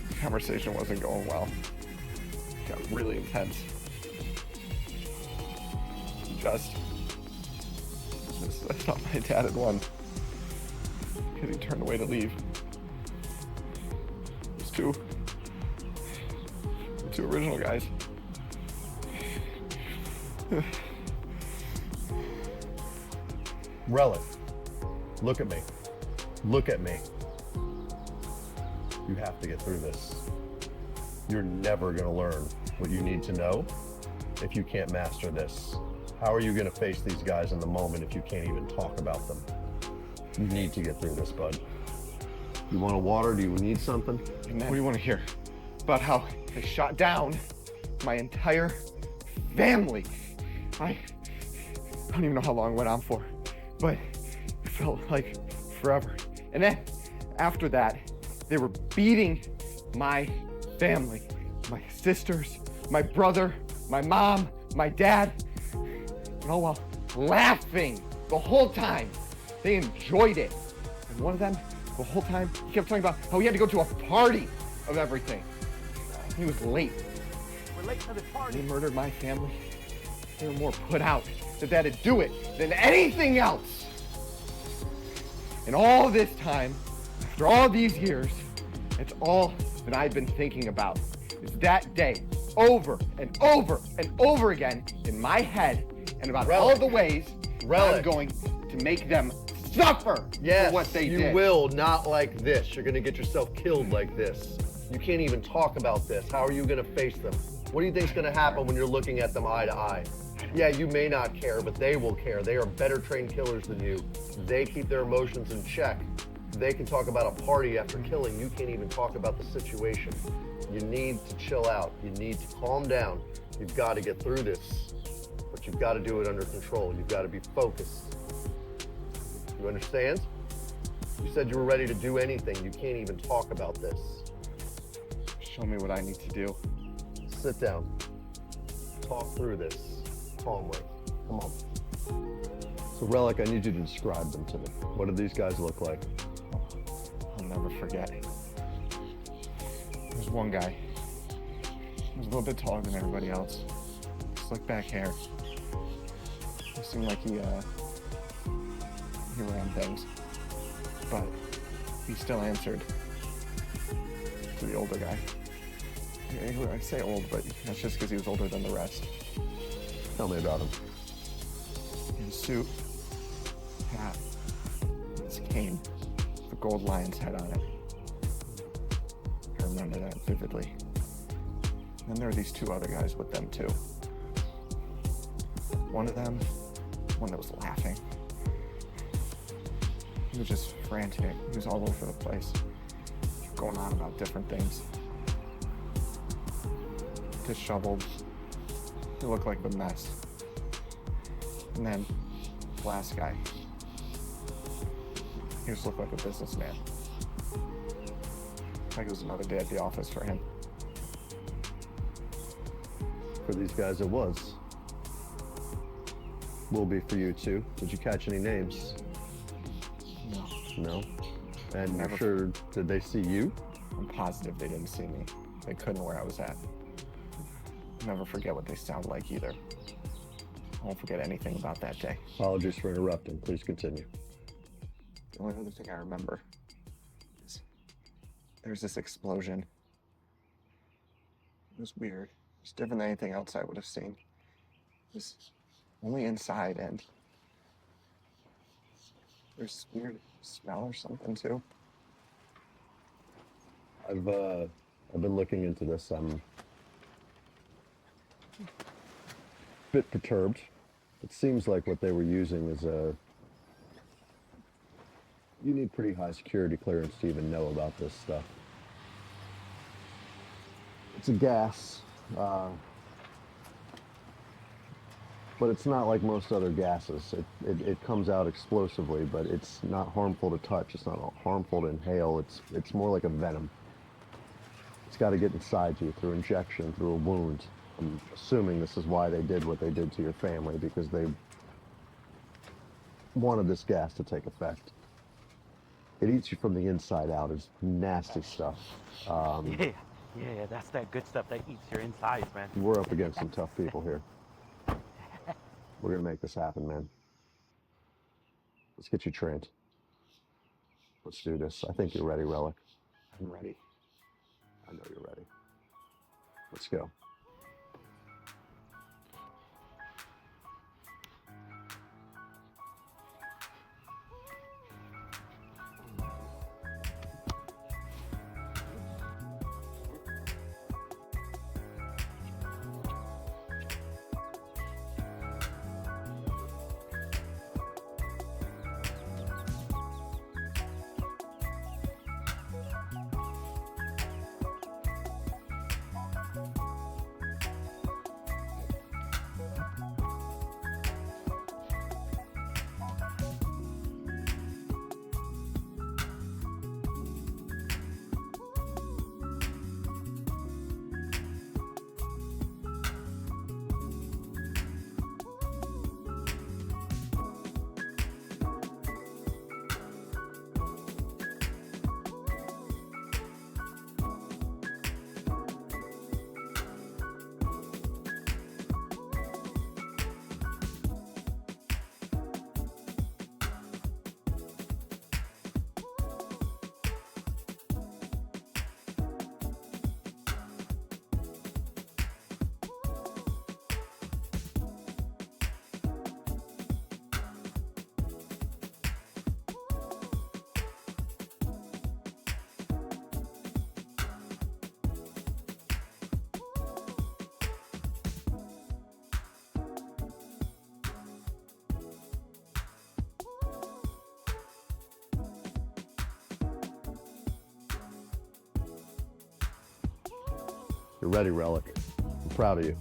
The conversation wasn't going well. It got really intense. I thought my dad had won because he turned away to leave. Those the two original guys. Rellik, look at me. Look at me. You have to get through this. You're never gonna learn what you need to know if you can't master this. How are you gonna face these guys in the moment if you can't even talk about them? You need to get through this, bud. You want a water? Do you need something? What do you want to hear? About how I shot down my entire family. I don't even know how long it went on for, but it felt like forever. And then after that, they were beating my family, my sisters, my brother, my mom, my dad, and all while laughing the whole time. They enjoyed it. And one of them, the whole time, he kept talking about how he had to go to a party of everything. He was late. We're late to the party. They murdered my family. They were more put out that they had to do it than anything else. And all this time, after all these years, it's all that I've been thinking about is that day over and over and over again in my head and about all of the ways I'm going to make them suffer for what they did. You will, not like this. You're gonna get yourself killed like this. You can't even talk about this. How are you gonna face them? What do you think's gonna happen when you're looking at them eye to eye? Yeah, you may not care, but they will care. They are better trained killers than you. They keep their emotions in check. They can talk about a party after killing. You can't even talk about the situation. You need to chill out. You need to calm down. You've got to get through this, but you've got to do it under control. You've got to be focused. You understand? You said you were ready to do anything. You can't even talk about this. Show me what I need to do. Sit down. Talk through this calmly. Come on. So Rellik, I need you to describe them to me. What do these guys look like? I'll never forget. There's one guy. He was a little bit taller than everybody else. Slick back hair. He seemed like he ran things. But he still answered to the older guy. I say old, but that's just because he was older than the rest. Tell me about him. In a suit, hat, his cane, the gold lion's head on it. I remember that vividly. And there were these two other guys with them too. One of them, one that was laughing. He was just frantic. He was all over the place, going on about different things. Disheveled. He looked like a mess. And then, the last guy. He just looked like a businessman. Like it was another day at the office for him. For these guys, it was. Will be for you too. Did you catch any names? No. No? And you're sure, did they see you? I'm positive they didn't see me. They couldn't know where I was at. I'll never forget what they sound like either. I won't forget anything about that day. Apologies for interrupting. Please continue. The only other thing I remember is there's this explosion. It was weird. It's different than anything else I would have seen. It was only inside, and there's this weird smell or something too. I've been looking into this. I'm a bit perturbed. It seems like what they were using is you need pretty high security clearance to even know about this stuff. It's a gas, but it's not like most other gases. It comes out explosively, but it's not harmful to touch. It's not harmful to inhale. It's more like a venom. It's got to get inside you through injection, through a wound. I'm assuming this is why they did what they did to your family, because they wanted this gas to take effect. It eats you from the inside out. It's nasty stuff. Yeah, that's that good stuff that eats your insides, man. We're up against some tough people here. We're gonna make this happen, man. Let's get you trained. Let's do this. I think you're ready, Rellik. I'm ready. I know you're ready. Let's go. You're ready, Rellik. I'm proud of you.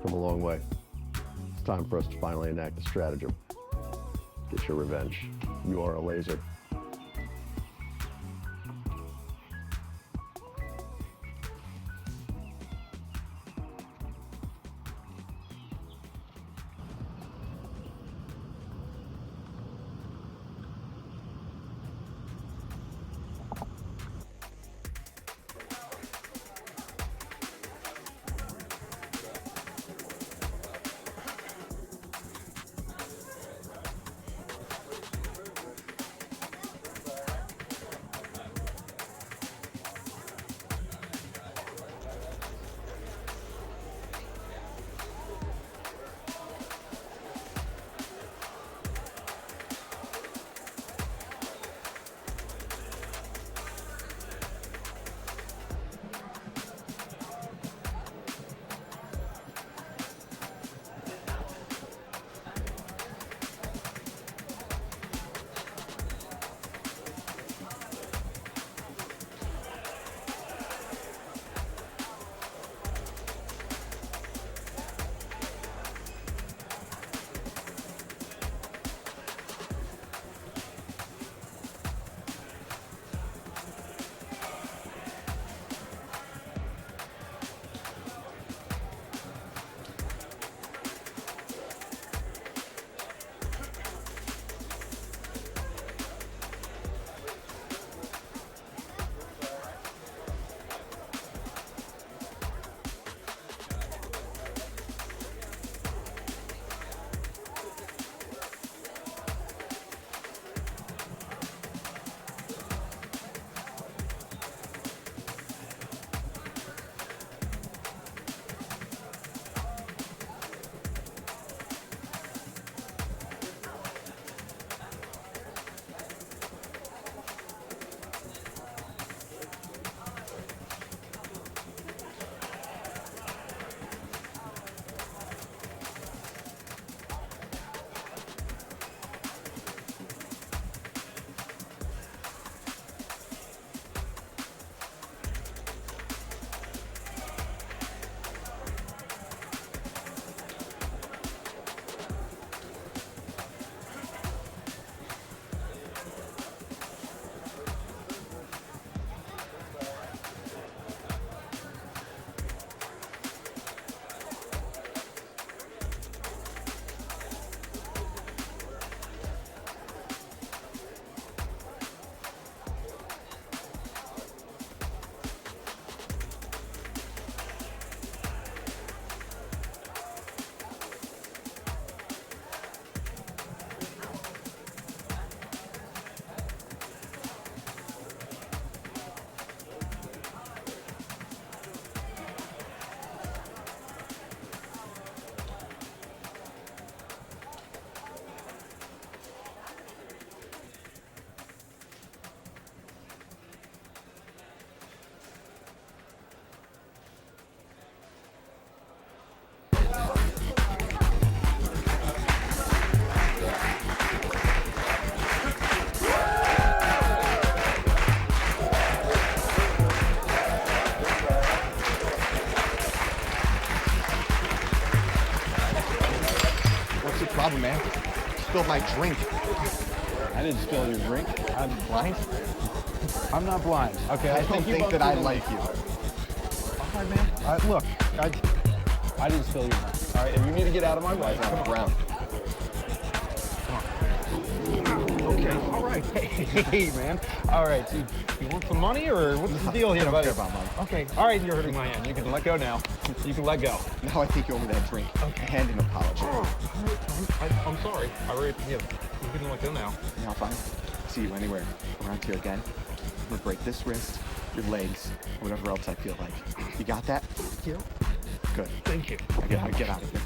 Come a long way. It's time for us to finally enact the stratagem. Get your revenge. You are a laser. problem, man? You spilled my drink. I didn't spill your drink. I'm blind. I'm not blind. Okay, I don't think that I like you. All right, man. Look, I didn't spill your drink. All right, and you need to get out of my way. Come on, Brown. Okay, all right. Hey, man. All right, so you want some money, or what's the deal here, I don't buddy? care about money. Okay, all right, you're hurting my hand. You can let go now. You can let go. Now I think you owe me that drink. Okay. And an apology. I'm sorry. I already, yeah, you can let go now. Yeah, fine. See you anywhere around here again. I'm gonna break this wrist, your legs, whatever else I feel like. You got that? Yeah. Good. Thank you. I get out of here.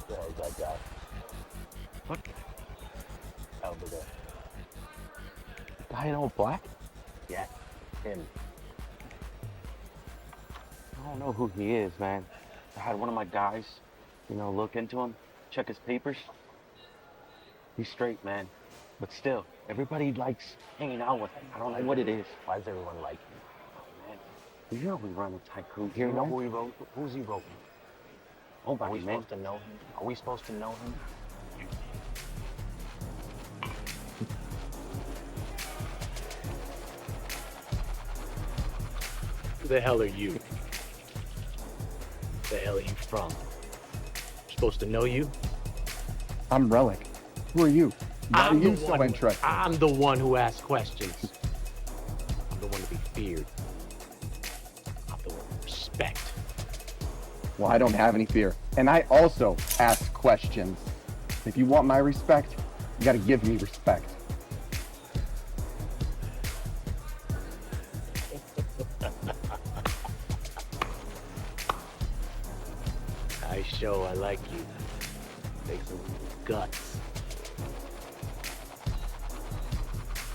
There's that guy. What? Over there. Guy in all black? Yeah, him. I don't know who he is, man. I had one of my guys, look into him, check his papers. He's straight, man. But still, everybody likes hanging out with him. I don't know what it is. Why does everyone like him? Oh, man. You know we run a tight crew here. You know who he wrote? Who's he wrote? Nobody, Are we man. supposed to know him? Are we supposed to know him? Who the hell are you? The hell are you from? Supposed to know you? I'm Rellik. Who are you? Why are you so interested? I'm the one who asks questions. I'm the one to be feared. I'm the one to respect. Well, I don't have any fear. And I also ask questions. If you want my respect, you gotta give me respect. I show I like you. Take some guts.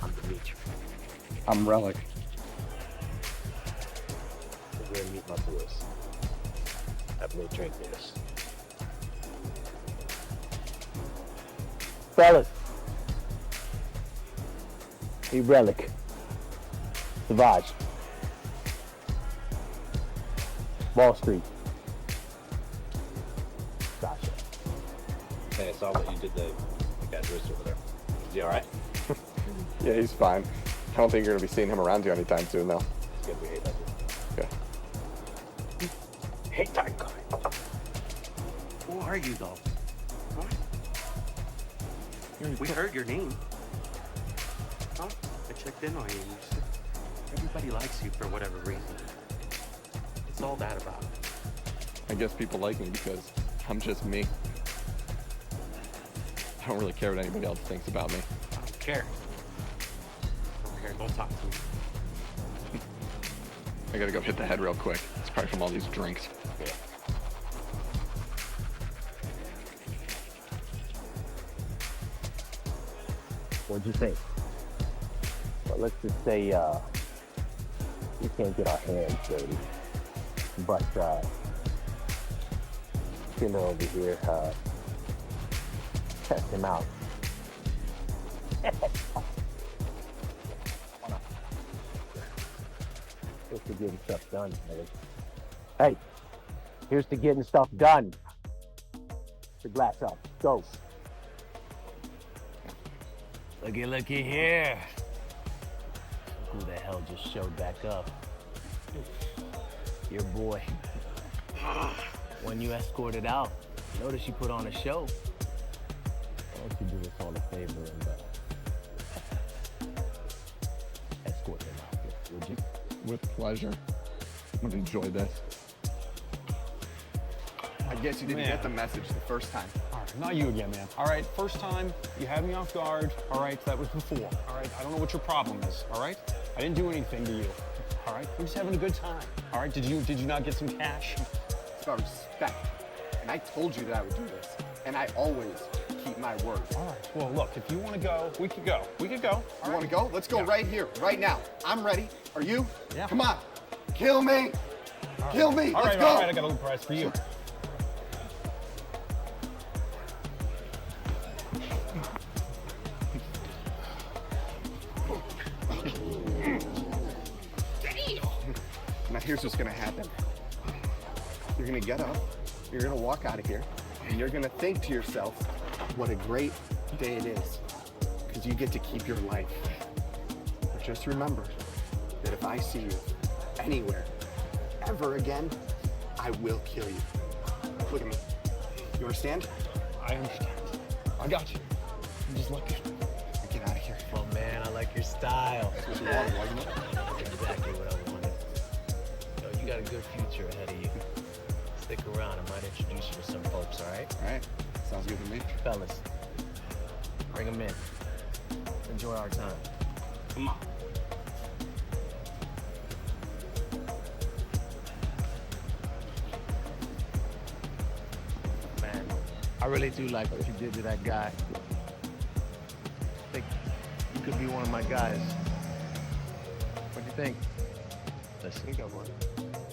I'm Dimitri. I'm Rellik. We're gonna meet my boys. Have me drink this. Fellas. Hey, Rellik. Savage. Wall Street. Gotcha. Hey, I saw what you did to the guy's wrist over there. Is he alright? Yeah, he's fine. I don't think you're gonna be seeing him around you anytime soon, though. It's good we hate that dude. Okay. Hate that guy. Who are you, though? Huh? We heard your name. Huh? I checked in on you. You said everybody likes you for whatever reason. What's all that about? I guess people like me because I'm just me. I don't really care what anybody else thinks about me. I don't care. I don't care. Don't talk to me. I gotta go hit the head real quick. It's probably from all these drinks. Yeah. What'd you think? Well, let's just say, we can't get our hands dirty. But, Killer over here, test him out. Here's to getting stuff done, fellas. Hey, here's to getting stuff done. The glass up. Go. Looky here. Who the hell just showed back up? Your boy. When you escorted out, notice you put on a show. Why don't you do us all a favor and escort him out here, would you? With pleasure. I'm gonna enjoy this. I guess you didn't get the message the first time. All right, not you again, man. All right, first time, you had me off guard. All right, that was before. All right, I don't know what your problem is. All right, I didn't do anything to you. All right, we're just having a good time. All right, did you not get some cash? It's about respect. And I told you that I would do this. And I always keep my word. All right, well, look, if you want to go, we could go. We could go. You want to go? Let's go right here, right now. I'm ready. Are you? Yeah. Come on. Kill me. Kill me. Let's go. All right, I got a little prize for you. here's what's gonna happen. You're gonna get up, you're gonna walk out of here, and you're gonna think to yourself, what a great day it is, because you get to keep your life. But just remember that if I see you anywhere, ever again, I will kill you. Look at me. You understand? I understand. I got you. I'm just lucky. Get out of here. Well, man, I like your style. That's what you wanted, wasn't it? That's exactly what I wanted. Yo, you got a good future ahead of you. Stick around. I might introduce you to some folks, all right? All right. Sounds good to me. Fellas, bring them in. Enjoy our time. Come on. Man, I really do like what you did to that guy. I think you could be one of my guys. What do you think? Listen, you got one.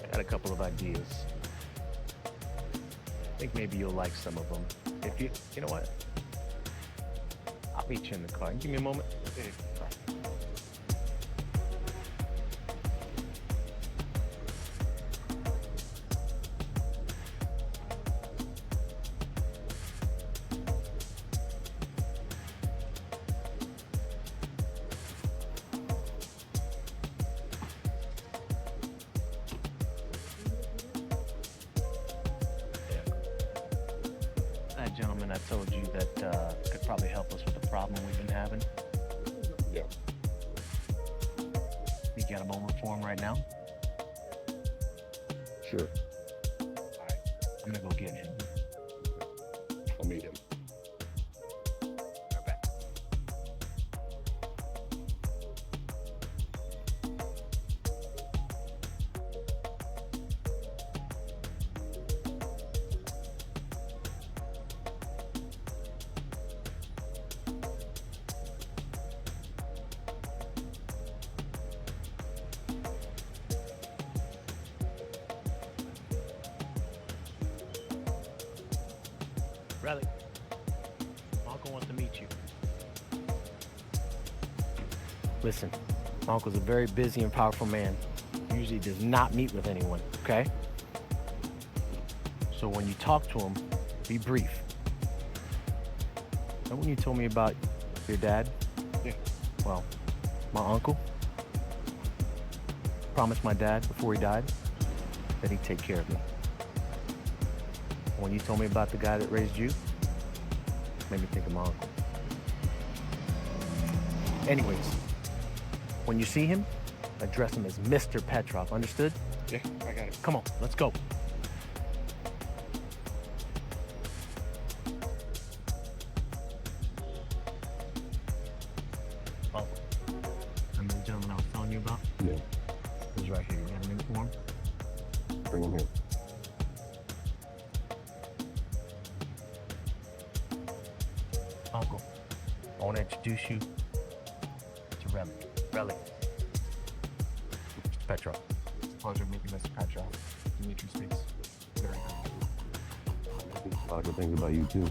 I got a couple of ideas. I think maybe you'll like some of them. If you know what? I'll meet you in the car. Give me a moment. Hey. That gentleman I told you that could probably help us with the problem we've been having. Yeah. You got a moment for him right now? Sure. Alright, I'm gonna go get him. I'll meet him. Right back. Rellik, my uncle wants to meet you. Listen, my uncle's a very busy and powerful man. Usually does not meet with anyone, okay? So when you talk to him, be brief. Remember when you told me about your dad? Yeah. Well, my uncle promised my dad before he died that he'd take care of me. When you told me about the guy that raised you, made me think of my uncle. Anyways, when you see him, address him as Mr. Petrov, understood? Yeah, I got it. Come on, let's go. Oh, remember the gentleman I was telling you about? Yeah. He's right here. You got him in for him? Bring him here. Uncle, I want to introduce you to Rellik. Rellik. Mr. Petrov. Pleasure meeting Mr. Petrov. Dimitri speaks. Very good. A lot of good things about you too.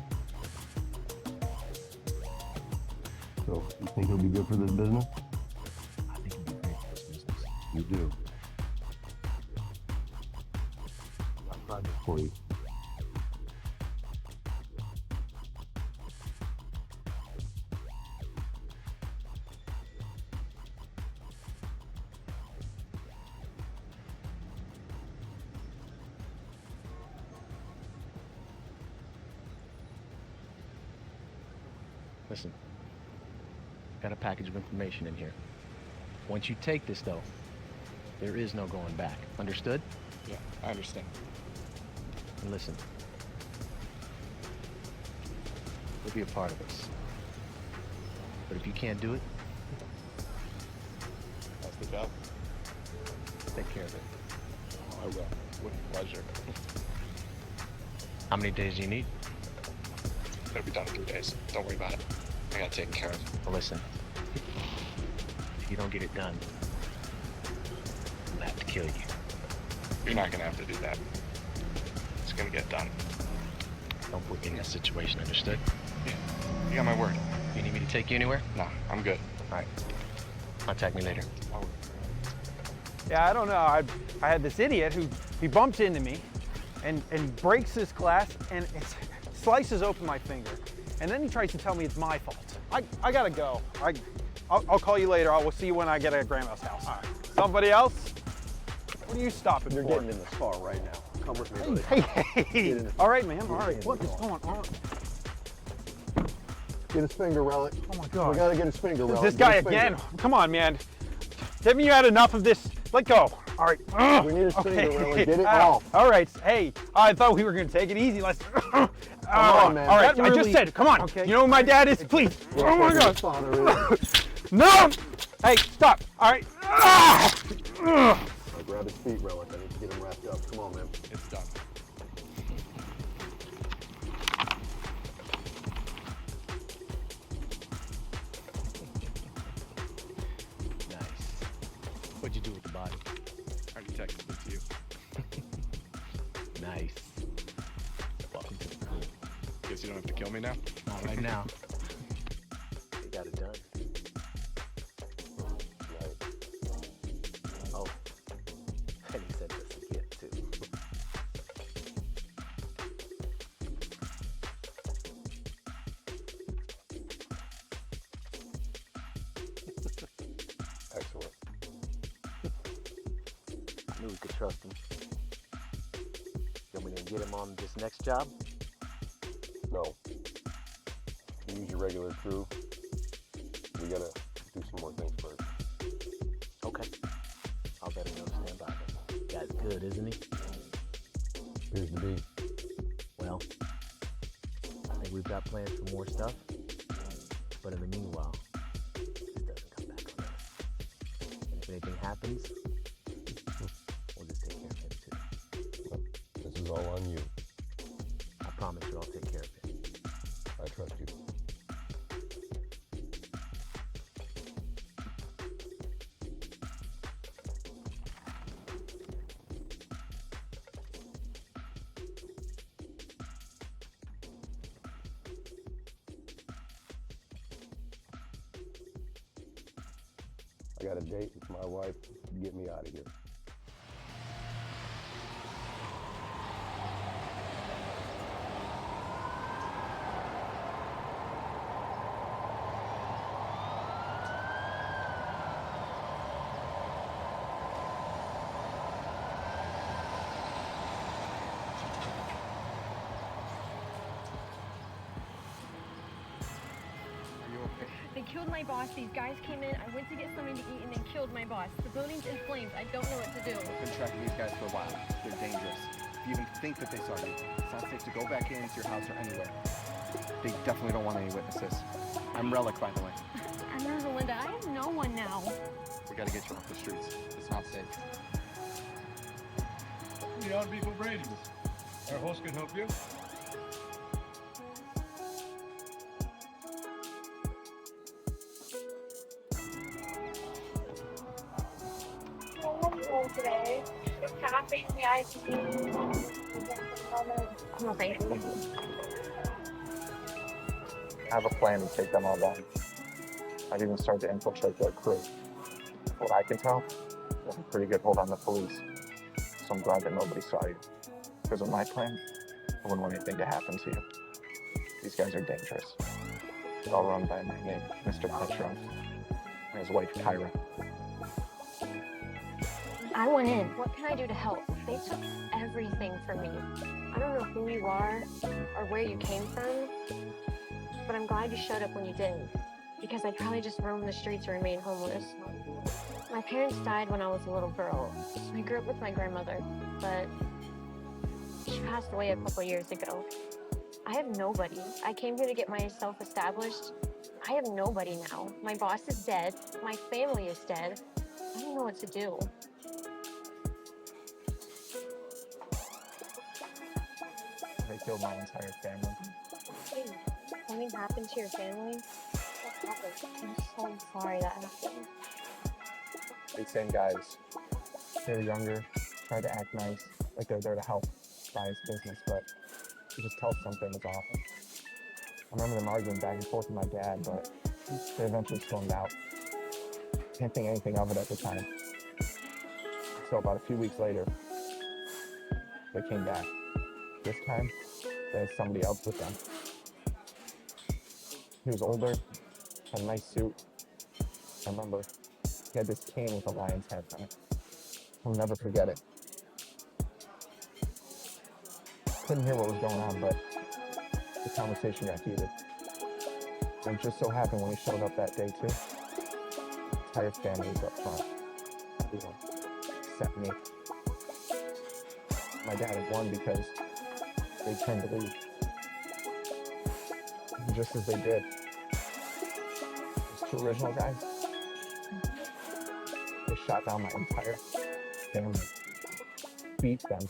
So, you think he'll be good for this business? I think he'll be great for this business. You do. I'll try this for you. Listen, got a package of information in here. Once you take this, though, there is no going back. Understood? Yeah, I understand. And listen, you'll be a part of this. But if you can't do it, That's the job. take care of it. I will. With pleasure. How many days do you need? It'll be done in 3 days. Don't worry about it. I got it taken care of. Well, listen, if you don't get it done, I'm gonna have to kill you. You're not gonna have to do that. It's gonna get done. Don't put me in that situation, understood? Yeah. You got my word. You need me to take you anywhere? No, I'm good. All right. Contact me later. I'll Yeah, I don't know. I had this idiot who he bumps into me and breaks this glass and it slices open my finger. And then he tries to tell me it's my fault. I gotta go. I'll call you later. We'll see you when I get at Grandma's house. All right. Somebody else? What are you stopping You're for? getting in this car right now. Come with me, buddy. Hey. All right, man. All right. What is going on? Get his finger, Rellik. Oh my God. We gotta get his finger, Rellik. This Get guy his finger. again. Come on, man. Haven't you had enough of this? Let go. All right. We need his finger, Rellik. Get it Ow. off. All right. Hey, I thought we were gonna take it easy. Let's. Come on, man. All right. That I just really- said, come on. Okay. You know who my dad is? Please. Look Oh my what God. his father is. No. Hey, stop. All right. Now grab his feet, Rellik. I need to get him wrapped up. Come on, man. It's done. Nice. What'd you do with the body? I already texted it to you. Nice. Welcome to the crew. Guess you don't have to kill me now? Not right now. You got it done. Right. Oh, and he said this again too. Excellent. I knew we could trust him. You want me to get him on this next job? No. Use your regular crew. We gotta do some more things first. Okay. I'll let him know to stand by then. Guy's good, isn't he? Appears to be. Well, I think we've got plans for more stuff. But in the meanwhile, this doesn't come back on us. And if anything happens, we'll just take care of him too. Well, this is all on you. I promise you I'll take care of it. I trust you. I got a date with my wife. Get me out of here. Are you okay? They killed my boss. These guys came in. I went to get something to eat and they killed my boss. The building's in flames. I don't know what to do. I've been tracking these guys for a while. They're dangerous. If you even think that they saw you, it's not safe to go back into your house or anywhere. They definitely don't want any witnesses. I'm Rellik, by the way. I'm Rosalinda. I have no one now. We gotta get you off the streets. It's not safe. The odd people Brady's. Our host can help you. Today, tapping the ICU. No, thank you. I have a plan to take them all down. I'd even start to infiltrate their crew. What I can tell, you have a pretty good hold on the police. So I'm glad that nobody saw you. Because of my plan, I wouldn't want anything to happen to you. These guys are dangerous. They're all run by a man named Mr. Petro and his wife, Kyra. I went in. What can I do to help? They took everything from me. I don't know who you are or where you came from, but I'm glad you showed up when you did, because I'd probably just roam the streets or remain homeless. My parents died when I was a little girl, so I grew up with my grandmother, but she passed away a couple years ago. I have nobody. I came here to get myself established. I have nobody now. My boss is dead. My family is dead. I don't know what to do. They killed my entire family. Something happened to your family? What happened? I'm so sorry that happened. These same guys, they're younger, try to act nice, like they're there to help buy his business, but you just tell something was off. I remember them arguing back and forth with my dad, but they eventually stormed out. Can't think anything of it at the time. So about a few weeks later, they came back. This time, they had somebody else with them. He was older, had a nice suit. I remember he had this cane with a lion's head on it. I'll never forget it. Couldn't hear what was going on, but the conversation got heated. And it just so happened when he showed up that day too, the entire family was up front. Everyone, except me. My dad had won because they turned to leave. And just as they did, those two original guys, they shot down my entire family, beat them,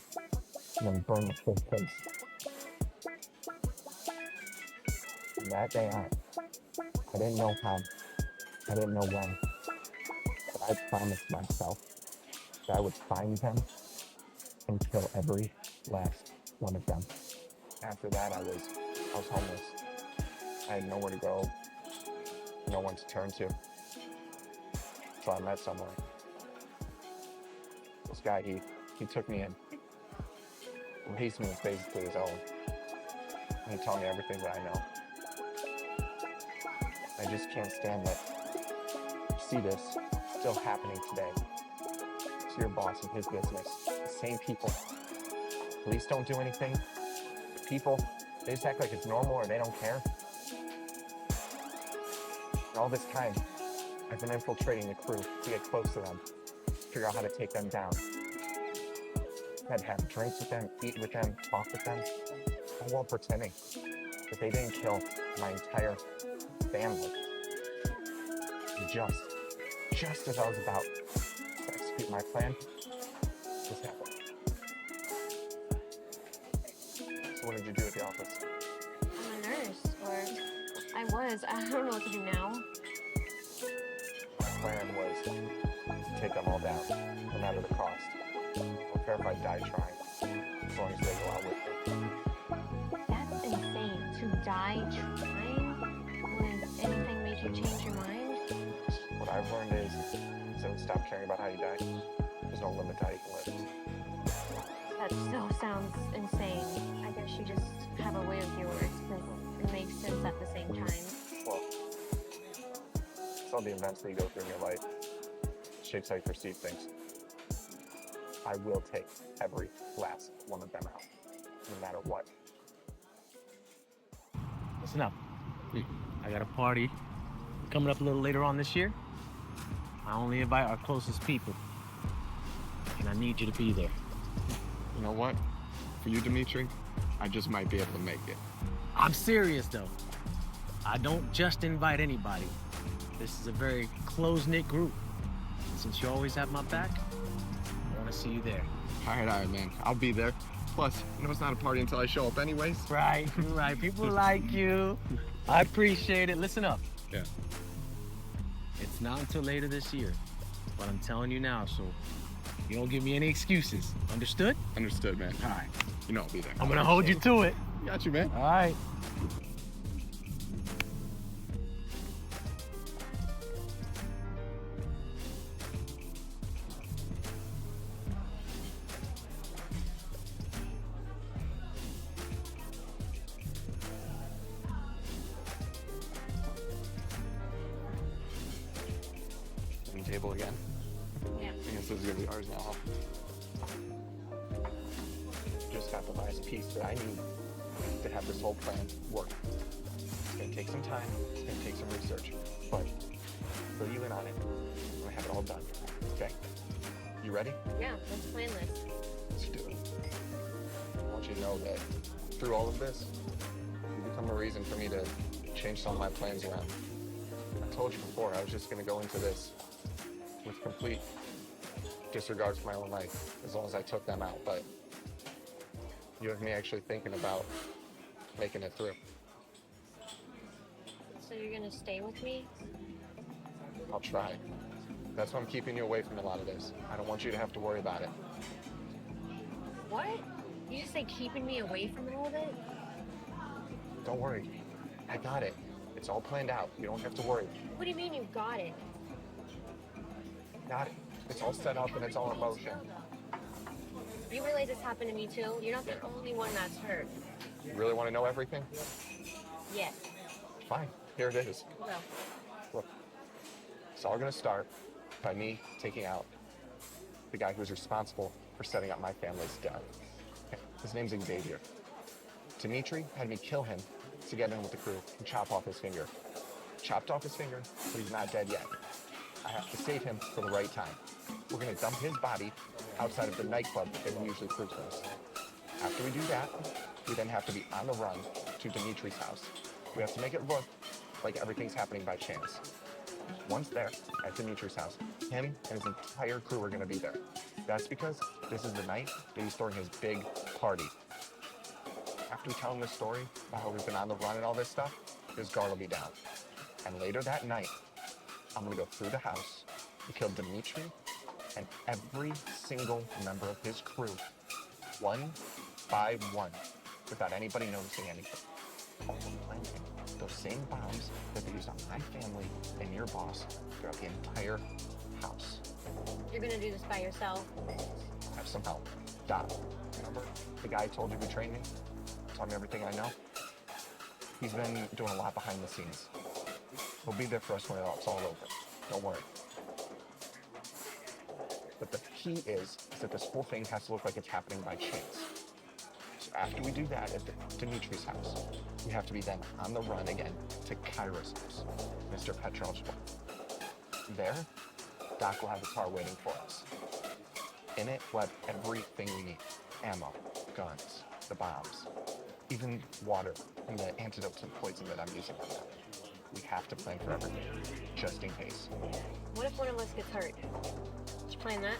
and then burned the whole place. From that day on, I didn't know how, I didn't know when, but I promised myself that I would find them and kill every last one of them. After that, I was homeless. I had nowhere to go, no one to turn to. So I met someone. This guy, he took me in. Raised me was basically his own. And he taught me everything that I know. I just can't stand that you see this still happening today to your boss and his business. The same people. Police don't do anything. People, they just act like it's normal or they don't care. And all this time, I've been infiltrating the crew to get close to them, figure out how to take them down. I'd have drinks with them, eat with them, talk with them, all while pretending that they didn't kill my entire family. And just as I was about to execute my plan, this happened. So what did you do at the office? I'm a nurse, or I was. I don't know what to do now. My plan was to take them all down, no matter the cost. I don't care if I die trying, as long as they go out with me. That's insane. To die trying? Would anything make you change your mind? What I've learned is, so stop caring about how you die. There's no limit to how you can live. That still sounds insane. I guess you just have a way with your words, but it makes sense at the same time. Well, it's all the events that you go through in your life. It shapes how you perceive things. I will take every last one of them out, no matter what. Listen up. I got a party coming up a little later on this year. I only invite our closest people, and I need you to be there. You know what? For you, Dimitri, I just might be able to make it. I'm serious, though. I don't just invite anybody. This is a very close-knit group. Since you always have my back, I want to see you there. All right, man. I'll be there. Plus, you know it's not a party until I show up anyways. Right. People like you. I appreciate it. Listen up. Yeah. It's not until later this year, but I'm telling you now, so you don't give me any excuses. Understood? Understood, man. All right. You know I'll be there. I'm gonna hold you to it. Got you, man. All right. Table again. Yeah. I guess this is gonna be ours now. Just got the last piece that I need to have this whole plan work. It's gonna take some time, it's gonna take some research, but fill you in on it. I'm gonna have it all done. Okay? You ready? Yeah, let's plan this. Let's do it. I want you to know that through all of this, you become a reason for me to change some of my plans around. I told you before, I was just gonna go into this with complete disregard for my own life, as long as I took them out, but you have me actually thinking about making it through. So you're gonna stay with me? I'll try. That's why I'm keeping you away from a lot of this. I don't want you to have to worry about it. What? You just say keeping me away from all of it? Don't worry. I got it. It's all planned out. You don't have to worry. What do you mean you got it? Got it. It's all set up and it's all in motion. You realize this happened to me too? You're not the only one that's hurt. You really want to know everything? Yes. Fine, here it is. Well, Look, it's all gonna start by me taking out the guy who's responsible for setting up my family's death. His name's Xavier. Dimitri had me kill him to get in with the crew and chop off his finger. Chopped off his finger, but he's not dead yet. I have to save him for the right time. We're gonna dump his body outside of the nightclub that they usually crew close. After we do that, we then have to be on the run to Dimitri's house. We have to make it look like everything's happening by chance. Once there, at Dimitri's house, him and his entire crew are gonna be there. That's because this is the night that he's throwing his big party. After we tell him this story about how we've been on the run and all this stuff, his guard will be down. And later that night, I'm gonna go through the house and kill Dimitri and every single member of his crew, one by one, without anybody noticing anything. Also planting those same bombs that they used on my family and your boss throughout the entire house. you're gonna do this by yourself. Have some help. Doc, remember the guy I told you who trained me? Taught me everything I know? He's been doing a lot behind the scenes. He'll be there for us when it's all over. Don't worry. But the key is that this whole thing has to look like it's happening by chance. So after we do that at Dimitri's house, we have to be then on the run again to Kyra's house, Mr. Petrov's wife. There, Doc will have a car waiting for us. In it, we'll have everything we need. Ammo, guns, the bombs, even water and the antidote to the poison that I'm using on them. We have to plan for everything, just in case. What if one of us gets hurt? Did you plan that?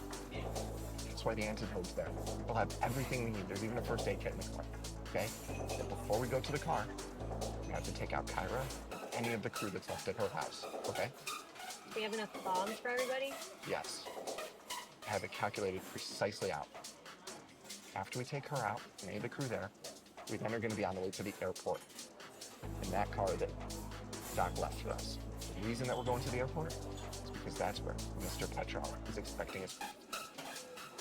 That's why the antidote's there. We'll have everything we need. There's even a first aid kit in the car, okay? But before we go to the car, we have to take out Kyra, any of the crew that's left at her house, okay? Do we have enough bombs for everybody? Yes. I have it calculated precisely out. After we take her out, and any of the crew there, we then are going to be on the way to the airport in that car that Doc left for us. The reason that we're going to the airport is because that's where Mr. Petrov is expecting us.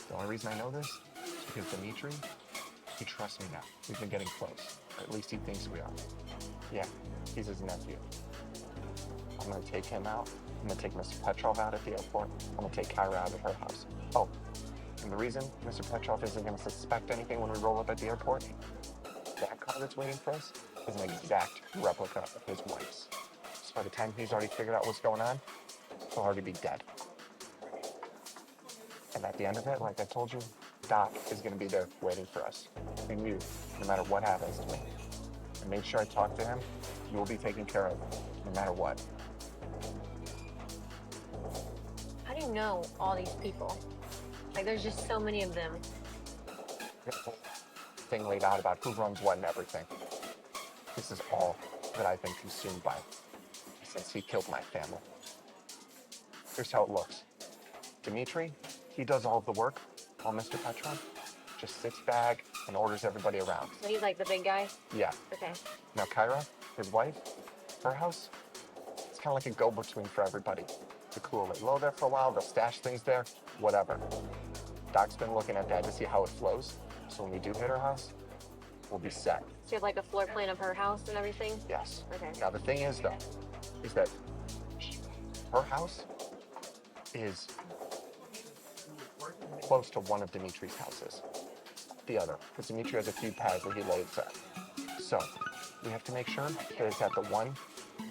The only reason I know this is because Dimitri, he trusts me now. We've been getting close, or at least he thinks we are. Yeah, he's his nephew. I'm going to take him out. I'm going to take Mr. Petrov out at the airport. I'm going to take Kyra out at her house. Oh, and the reason Mr. Petrov isn't going to suspect anything when we roll up at the airport, that car that's waiting for us is an exact replica of his wife's. So by the time he's already figured out what's going on, he'll already be dead. And at the end of it, like I told you, Doc is going to be there waiting for us. And you, no matter what happens to me. And make sure I talk to him. You will be taken care of, no matter what. How do you know all these people? Like, there's just so many of them. Thing laid out about who runs what and everything. This is all that I've been consumed by since he killed my family. Here's how it looks. Dimitri, he does all of the work, while Mr. Petrov just sits back and orders everybody around. So he's like the big guy? Yeah. Okay. Now Kyra, his wife, her house, it's kind of like a go-between for everybody. The crew will lay low there for a while, they'll stash things there, whatever. Doc's been looking at that to see how it flows, so when we do hit her house, we'll be set. So you have like a floor plan of her house and everything? Yes. Okay. Now the thing is though, is that her house is close to one of Dimitri's houses. The other, because Dimitri has a few pads where he lays at. So we have to make sure that it's at the one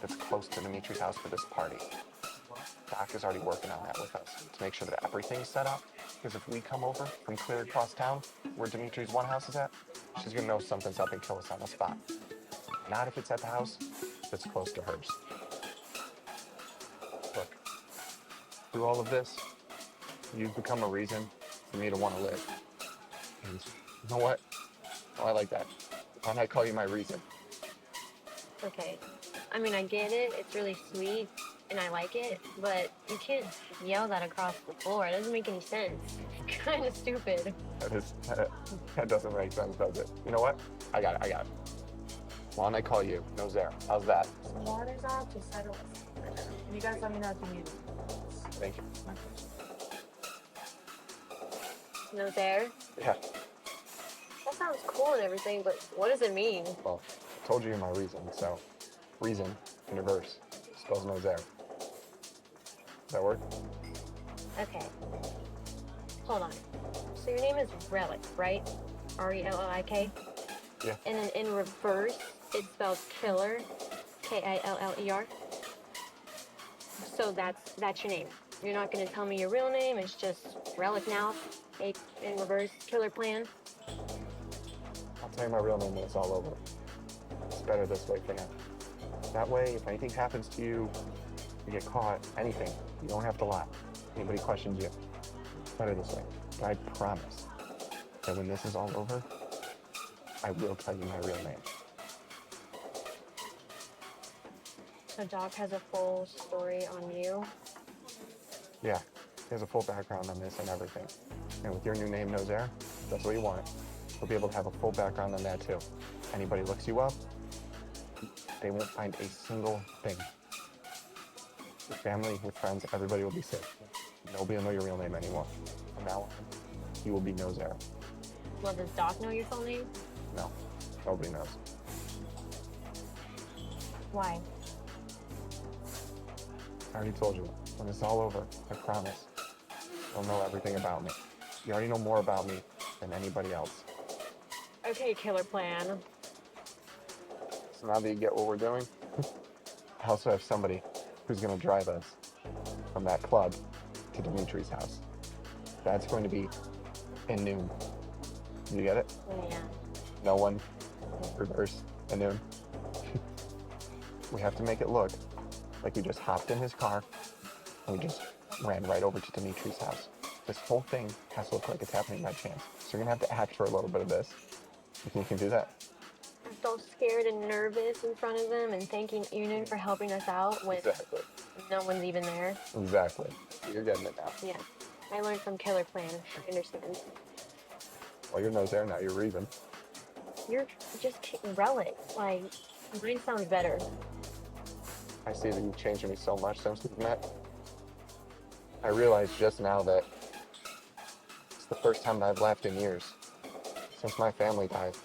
that's close to Dimitri's house for this party. Doc is already working on that with us to make sure that everything's set up. Because if we come over from clear across town where Dimitri's one house is at, she's gonna know something's up and kill us on the spot. Not if it's at the house that's close to hers. Look, through all of this, you've become a reason for me to want to live. And you know what? Oh, I like that. Why don't I call you my reason? Okay. I mean, I get it. It's really sweet, and I like it, but you can't yell that across the floor. It doesn't make any sense. It's kind of stupid. That doesn't make sense, does it? You know what? I got it. Why don't I call you Nosaer? How's that? Some water's off to settle us. You guys let me know if you need it. Thank you. Nosaer? Yeah. That sounds cool and everything, but what does it mean? Well, I told you my reason, so reason in reverse spells Nosaer. Does that work? Okay. Hold on. So your name is Rellik, right? R-E-L-L-I-K? Yeah. And then in reverse, it spells killer, K-I-L-L-E-R. So that's your name. You're not going to tell me your real name. It's just Rellik now, in reverse, killer plan. I'll tell you my real name when it's all over. It's better this way for now. That way, if anything happens to you, you get caught, anything, you don't have to lie. Anybody questions you, it's better this way. But I promise that when this is all over, I will tell you my real name. So Doc has a full story on you. Yeah, he has a full background on this and everything. And with your new name, Nosaer, if that's what you want, we'll be able to have a full background on that too. Anybody looks you up, they won't find a single thing. Your family, your friends, everybody will be safe. Nobody will know your real name anymore. From now on, you will be Nosaer. Well, does Doc know your full name? No, nobody knows. Why? I already told you, when it's all over, I promise, you'll know everything about me. You already know more about me than anybody else. Okay, killer plan. So now that you get what we're doing, I also have somebody who's going to drive us from that club to Dimitri's house. That's going to be in noon. You get it? Yeah. No one, reverse, and noon. We have to make it look like we just hopped in his car and we just ran right over to Dimitri's house. This whole thing has to look like it's happening by chance. So you're gonna have to act for a little bit of this. You think you can do that? I'm so scared and nervous in front of them and thanking Union for helping us out when Exactly. no one's even there. Exactly. You're getting it now. Yeah. I learned from Killer Plan. I understand. Well, your nose there now. You're reason. You're just Rellik. Like, mine sounds better. I see that you've changed me so much since we've met. I realized just now that it's the first time that I've laughed in years. Since my family died.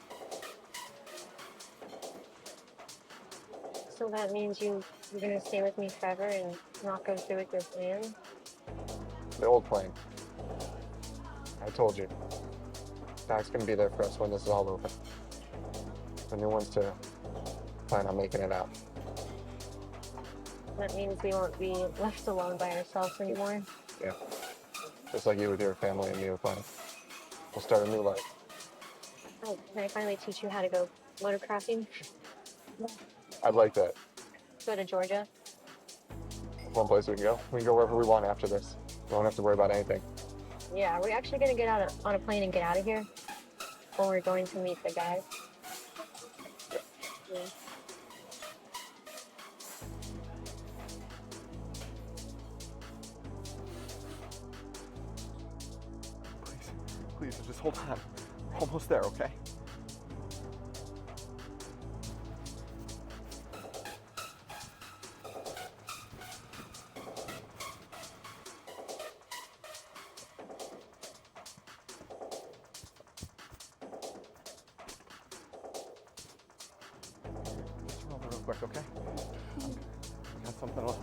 So that means you're gonna stay with me forever and not go through with your plan? The old plan. I told you. Doc's gonna be there for us when this is all over. The new one's to plan on making it out. That means we won't be left alone by ourselves anymore. Yeah. Just like you with your family and me with mine. We'll start a new life. Oh, can I finally teach you how to go motocrossing? I'd like that. Go to Georgia? One place we can go. We can go wherever we want after this. We don't have to worry about anything. Yeah, are we actually gonna get out on a plane and get out of here? Or we're going to meet the guys? Yeah. Please, just hold on. Almost there, okay? Just roll it real quick, okay? I got something else.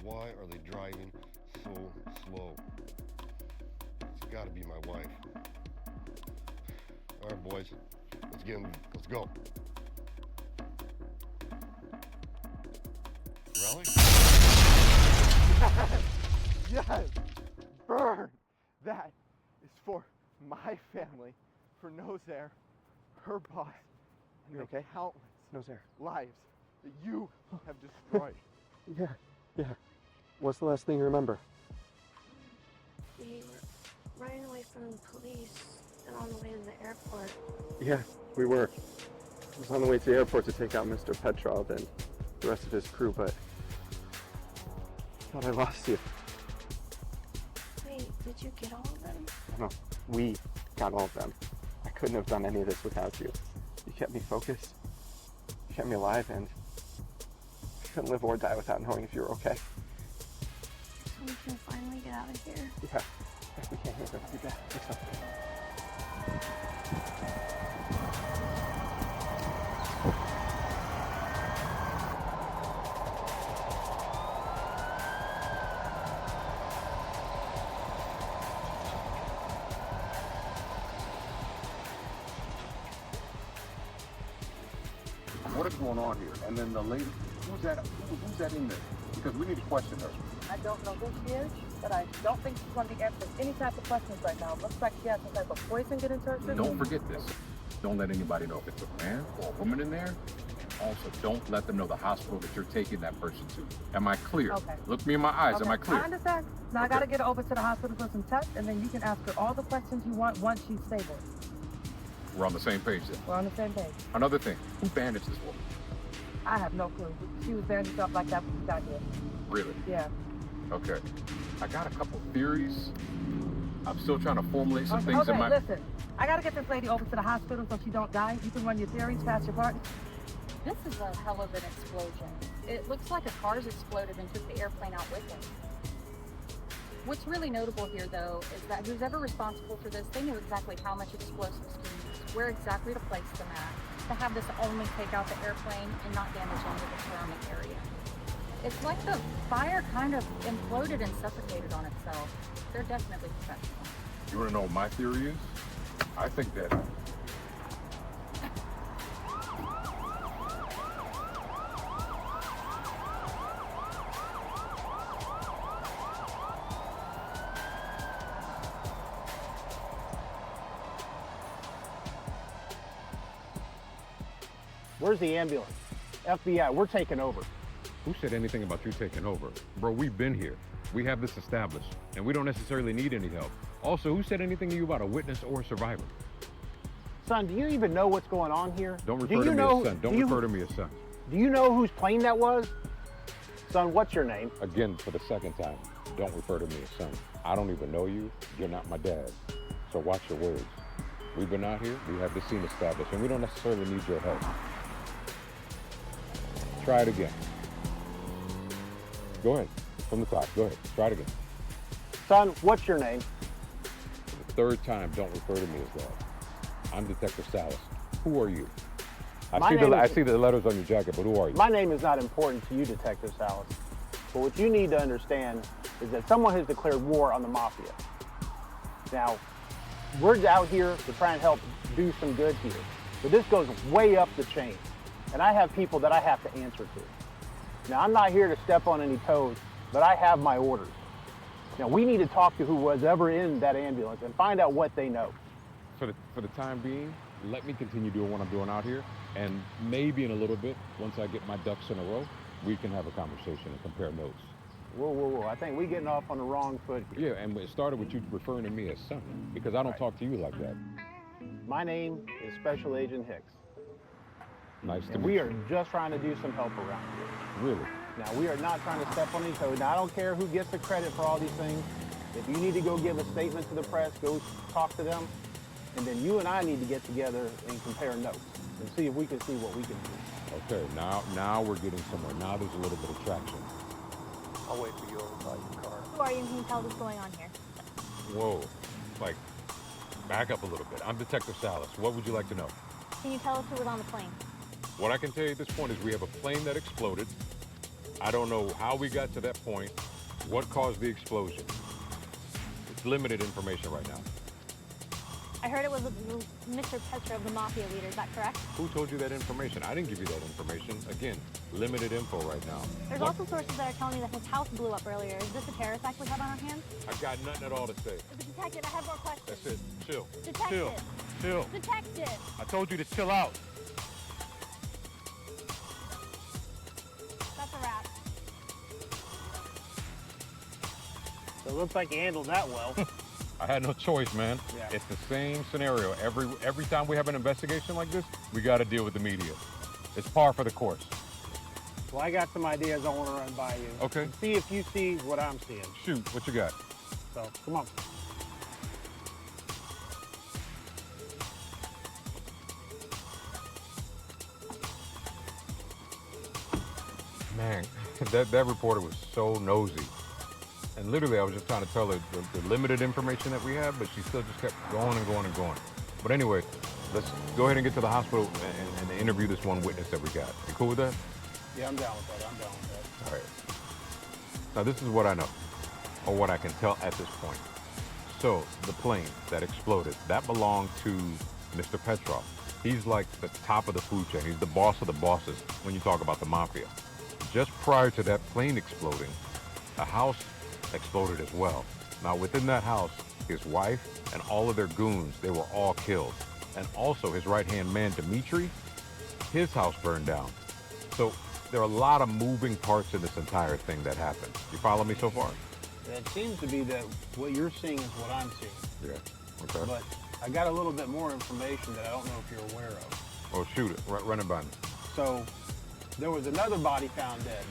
Why are they driving so slow? It's gotta be my wife. All right, boys, let's go. Rellik? Yes! Burn! That is for my family, for Nosaer, her boss, and the countless Nosaer. lives that you have destroyed. Yeah. What's the last thing you remember? We were running away from the police and on the way to the airport. Yeah, we were. I was on the way to the airport to take out Mr. Petrov and the rest of his crew, but I thought I lost you. Wait, did you get all of them? No, we got all of them. I couldn't have done any of this without you. You kept me focused. You kept me alive, and I couldn't live or die without knowing if you were okay. So we can finally get out of here. Yeah, we can't hear them. You bet. Next up. What is going on here? And then the lady, who's that in there? Because we need to question her. I don't know who she is, but I don't think she's going to be answering any type of questions right now. Looks like she has some type of poison get into her system. Don't forget this. Don't let anybody know if it's a man or a woman in there. Also, don't let them know the hospital that you're taking that person to. Am I clear? Okay. Look me in my eyes. Am I clear? I understand. Now I got to get her over to the hospital for some tests, and then you can ask her all the questions you want once she's stable. We're on the same page then. We're on the same page. Another thing, who bandaged this woman? I have no clue. She was bandaged up like that when we got here. Really? Yeah. Okay. I got a couple theories. I'm still trying to formulate some things in my... Listen. I got to get this lady over to the hospital so she don't die. You can run your theories past your partner. This is a hell of an explosion. It looks like a car's exploded and took the airplane out with it. What's really notable here, though, is that who's ever responsible for this, they knew exactly how much explosives to use, where exactly to place them at, to have this only take out the airplane and not damage any of the surrounding area. It's like the fire kind of imploded and suffocated on itself. They're definitely professional. You want to know what my theory is? I think that... Where's the ambulance? FBI, we're taking over. Who said anything about you taking over? Bro, we've been here. We have this established, and we don't necessarily need any help. Also, who said anything to you about a witness or a survivor? Son, do you even know what's going on here? Don't refer to me as son. Don't refer to me as son. Do you know whose plane that was? Son, what's your name? Again, for the second time, don't refer to me as son. I don't even know you. You're not my dad. So watch your words. We've been out here. We have this scene established, and we don't necessarily need your help. Try it again. Go ahead. From the top. Go ahead. Try it again. Son, what's your name? For the third time, don't refer to me as that. I'm Detective Salas. Who are you? I see the letters on your jacket, but who are you? My name is not important to you, Detective Salas. But what you need to understand is that someone has declared war on the Mafia. Now, we're out here to try and help do some good here. But this goes way up the chain. And I have people that I have to answer to. Now, I'm not here to step on any toes, but I have my orders. Now, we need to talk to who was ever in that ambulance and find out what they know. For the time being, let me continue doing what I'm doing out here, and maybe in a little bit, once I get my ducks in a row, we can have a conversation and compare notes. Whoa. I think we're getting off on the wrong foot here. Yeah, and it started with you referring to me as son, because I don't talk to you like that. My name is Special Agent Hicks. Nice to And meet we you. are just trying to do some help around here. Really? Now, we are not trying to step on any toes. Now, I don't care who gets the credit for all these things. If you need to go give a statement to the press, go talk to them. And then you and I need to get together and compare notes and see if we can see what we can do. Okay, now we're getting somewhere. Now there's a little bit of traction. I'll wait for you outside your car. Who are you and can you tell what's going on here? Whoa, like, back up a little bit. I'm Detective Salas. What would you like to know? Can you tell us who was on the plane? What I can tell you at this point is we have a plane that exploded, I don't know how we got to that point, what caused the explosion. It's limited information right now. I heard it was Mr. Petra of the Mafia leader, is that correct? Who told you that information? I didn't give you that information. Again, limited info right now. There's also sources that are telling me that his house blew up earlier. Is this a terrorist act we have on our hands? I've got nothing at all to say. Detective, I have more questions. That's it. Chill. Detective. Chill. Detective. I told you to chill out. That's a wrap. So it looks like you handled that well. I had no choice, man. Yeah. It's the same scenario. Every time we have an investigation like this, we got to deal with the media. It's par for the course. Well, I got some ideas I want to run by you. Okay. And see if you see what I'm seeing. Shoot, what you got? So, come on. Man, that reporter was so nosy. And literally, I was just trying to tell her the limited information that we have, but she still just kept going and going and going. But anyway, let's go ahead and get to the hospital and interview this one witness that we got. You cool with that? Yeah, I'm down with that. I'm down with that. All right. Now, this is what I know, or what I can tell at this point. So, the plane that exploded, that belonged to Mr. Petrov. He's like the top of the food chain. He's the boss of the bosses when you talk about the mafia. Just prior to that plane exploding, a house exploded as well. Now, within that house, his wife and all of their goons, they were all killed. And also his right-hand man, Dmitri, his house burned down. So there are a lot of moving parts in this entire thing that happened. You follow me so far? It seems to be that what you're seeing is what I'm seeing. Yeah, okay. But I got a little bit more information that I don't know if you're aware of. Oh, shoot it. Run it by me. So there was another body found dead.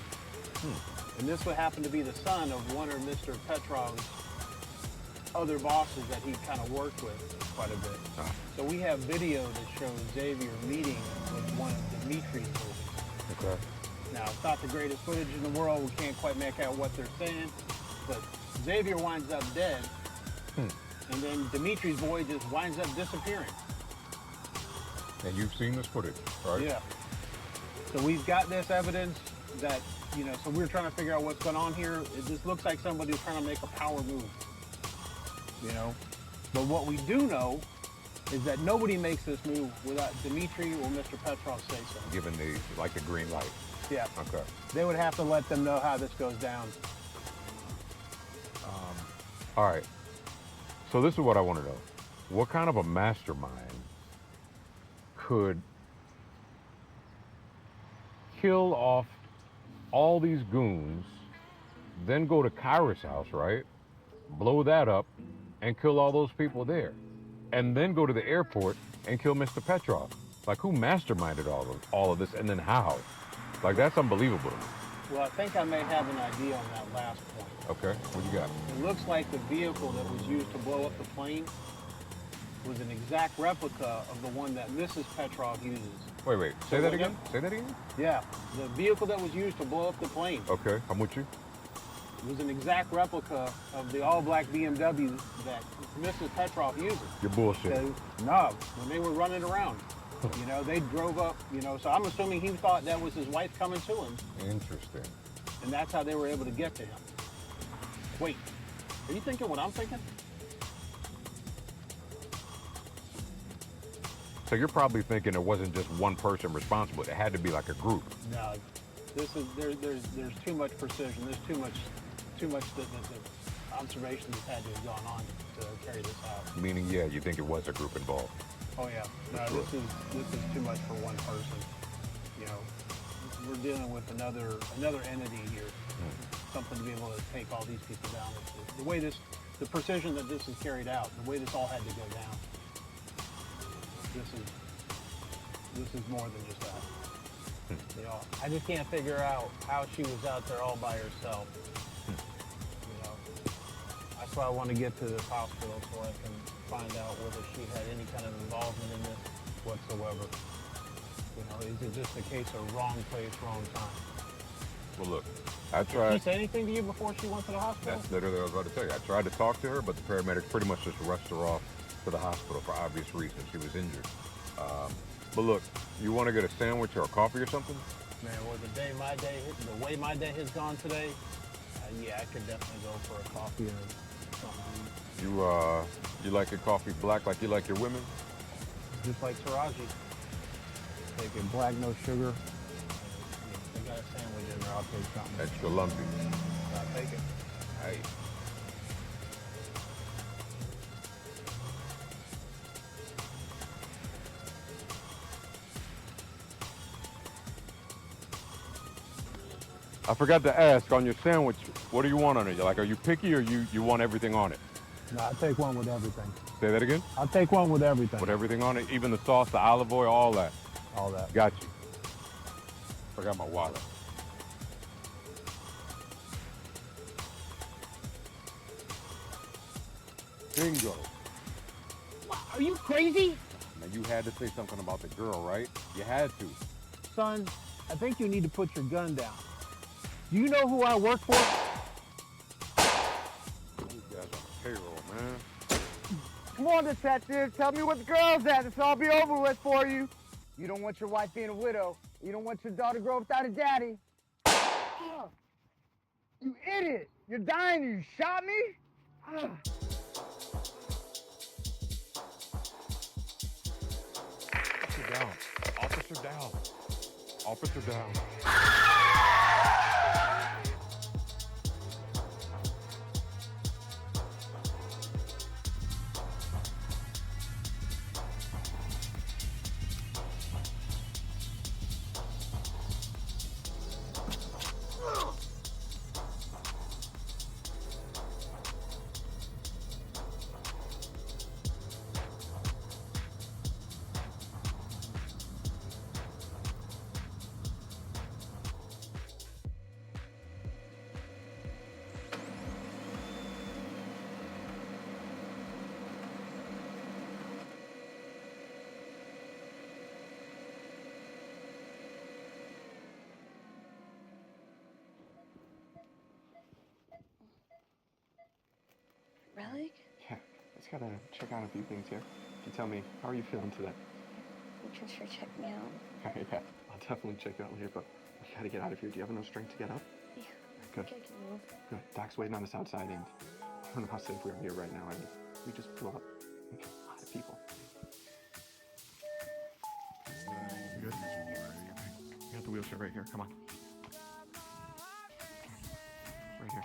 And this would happen to be the son of one of Mr. Petrov's other bosses that he kind of worked with quite a bit. So we have video that shows Xavier meeting with one of Dimitri's movies. Okay. Now, it's not the greatest footage in the world. We can't quite make out what they're saying. But Xavier winds up dead. And then Dimitri's boy just winds up disappearing. And you've seen this footage, right? Yeah. So we've got this evidence that, so we're trying to figure out what's going on here. It just looks like somebody was trying to make a power move, But what we do know is that nobody makes this move without Dmitri or Mr. Petrov say so. Given the green light. Yeah. Okay. They would have to let them know how this goes down. All right. So this is what I want to know. What kind of a mastermind could kill off all these goons, then go to Kyra's house, right? Blow that up and kill all those people there. And then go to the airport and kill Mr. Petrov. Like, who masterminded all of this, and then how? Like, that's unbelievable. Well, I think I may have an idea on that last point. Okay, what you got? It looks like the vehicle that was used to blow up the plane was an exact replica of the one that Mrs. Petrov uses. Wait, say that again? Say that again? Yeah, the vehicle that was used to blow up the plane. Okay, I'm with you. It was an exact replica of the all-black BMW that Mrs. Petrov uses. You're bullshit. No, when they were running around. They drove up, so I'm assuming he thought that was his wife coming to him. Interesting. And that's how they were able to get to him. Wait, are you thinking what I'm thinking? So you're probably thinking it wasn't just one person responsible. It had to be like a group. No, there's too much precision. There's too much the observation that's had to have gone on to carry this out. Meaning, yeah, you think it was a group involved. Oh yeah, no, this is too much for one person. We're dealing with another entity here. Something to be able to take all these people down. The way the precision that this is carried out, the way this all had to go down. This is more than just that. I just can't figure out how she was out there all by herself. That's why I want to get to this hospital so I can find out whether she had any kind of involvement in this whatsoever. Is it just a case of wrong place, wrong time? Well, look, I tried. Did she say anything to you before she went to the hospital? That's literally what I was about to tell you. I tried to talk to her, but the paramedics pretty much just rushed her off to the hospital for obvious reasons. She was injured. But look, you want to get a sandwich or a coffee or something? man, with the way my day has gone today, yeah, I could definitely go for a coffee or something. You like your coffee black like you like your women? Just like Taraji. Take it black, no sugar. If they got a sandwich in there, I'll take something. Extra lumpy. I'll take it. Hey. I forgot to ask, on your sandwich, what do you want on it? Like, are you picky or you want everything on it? No, I'll take one with everything. Say that again? I'll take one with everything. With everything on it? Even the sauce, the olive oil, all that? All that. Got you. Forgot my wallet. Bingo. What, are you crazy? Now, you had to say something about the girl, right? You had to. Son, I think you need to put your gun down. Do you know who I work for? You guys on the payroll, man. Come on, detective. Tell me what the girl's at. This will all be over with for you. You don't want your wife being a widow. You don't want your daughter to grow up without a daddy. Oh, you idiot. You're dying. You shot me? Ah. Officer down. Officer down. Officer down. Rellik? Yeah, just gotta check on a few things here. You tell me, how are you feeling today? You can sure check me out. Alright, yeah, I'll definitely check you out later, but we gotta get out of here. Do you have enough strength to get up? Yeah. Good. Okay, I can move. Good. Doc's waiting on us outside, and I don't know how safe we are here right now. I mean, we just blew up a lot of people. You good? You got the wheelchair right here. Come on. Right here.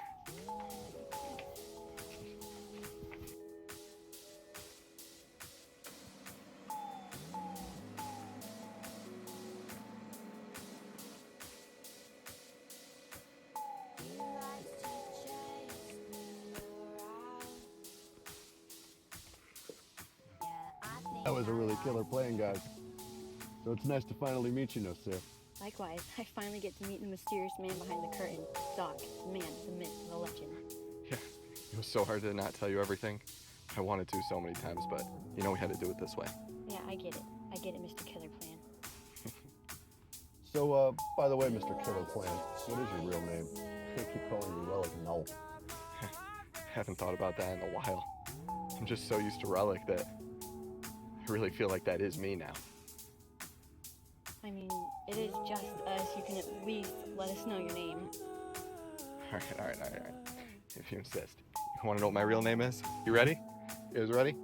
That was a really killer plan, guys. So it's nice to finally meet you, Nosaer. Likewise, I finally get to meet the mysterious man behind the curtain. Doc, the man, the myth, the legend. Yeah, it was so hard to not tell you everything. I wanted to so many times, but you know we had to do it this way. Yeah, I get it. I get it, Mr. Killer Plan. So, by the way, Mr. Killer Plan, what is your real name? I keep calling you Rellik. No. Haven't thought about that in a while. I'm just so used to Rellik that I really feel like that is me now. I mean, it is just us. You can at least let us know your name. All right. If you insist. You want to know what my real name is? You ready? You guys ready?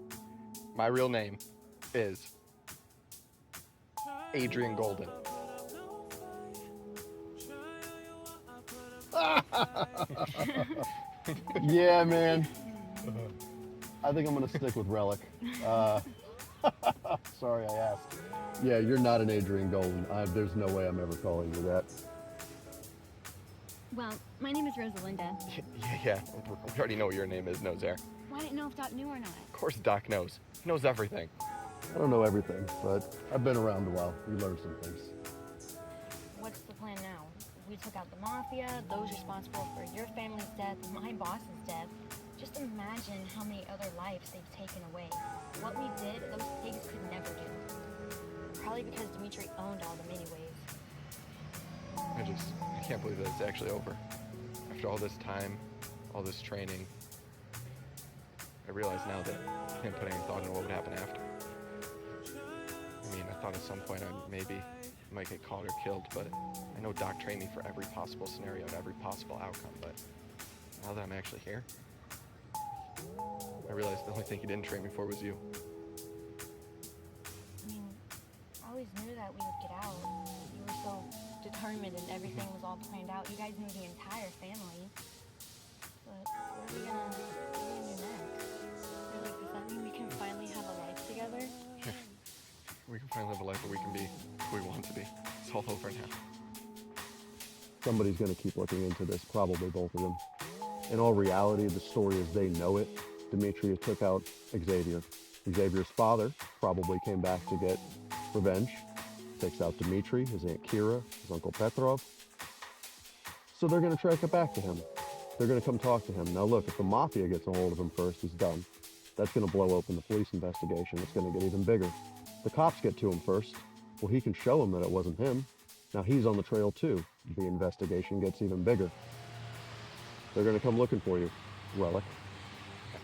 My real name is Adrian Golden. Yeah, man. I think I'm gonna stick with Rellik. Sorry I asked. Yeah, you're not an Adrian Golden. There's no way I'm ever calling you that. Well, my name is Rosalinda. Yeah. We already know what your name is, Nosaer. Well, I didn't know if Doc knew or not. Of course Doc knows. He knows everything. I don't know everything, but I've been around a while. You learn some things. What's the plan now? We took out the mafia, those responsible for your family's death, my boss's death. Just imagine how many other lives they've taken away. What we did, those pigs could never do. Probably because Dimitri owned all them anyways. I can't believe that it's actually over. After all this time, all this training, I realize now that I can't put any thought into what would happen after. I mean, I thought at some point I'd maybe I might get caught or killed, but I know Doc trained me for every possible scenario and every possible outcome, but now that I'm actually here, I realize the only thing he didn't train me for was you. I mean, I always knew that we would get out. You were so determined and everything was all planned out. You guys knew the entire family. But what are we gonna do next? Like, does that mean we can finally have a life together? We can finally live a life where we can be who we want to be. It's all over now. Somebody's going to keep looking into this, probably both of them. In all reality, the story as they know it, Demetria took out Xavier. Xavier's father probably came back to get revenge. Takes out Dmitri, his Aunt Kira, his Uncle Petrov. So they're going to track it back to him. They're going to come talk to him. Now look, if the Mafia gets a hold of him first, he's done. That's going to blow open the police investigation. It's going to get even bigger. The cops get to him first. Well, he can show them that it wasn't him. Now he's on the trail too. The investigation gets even bigger. They're going to come looking for you, Rellik.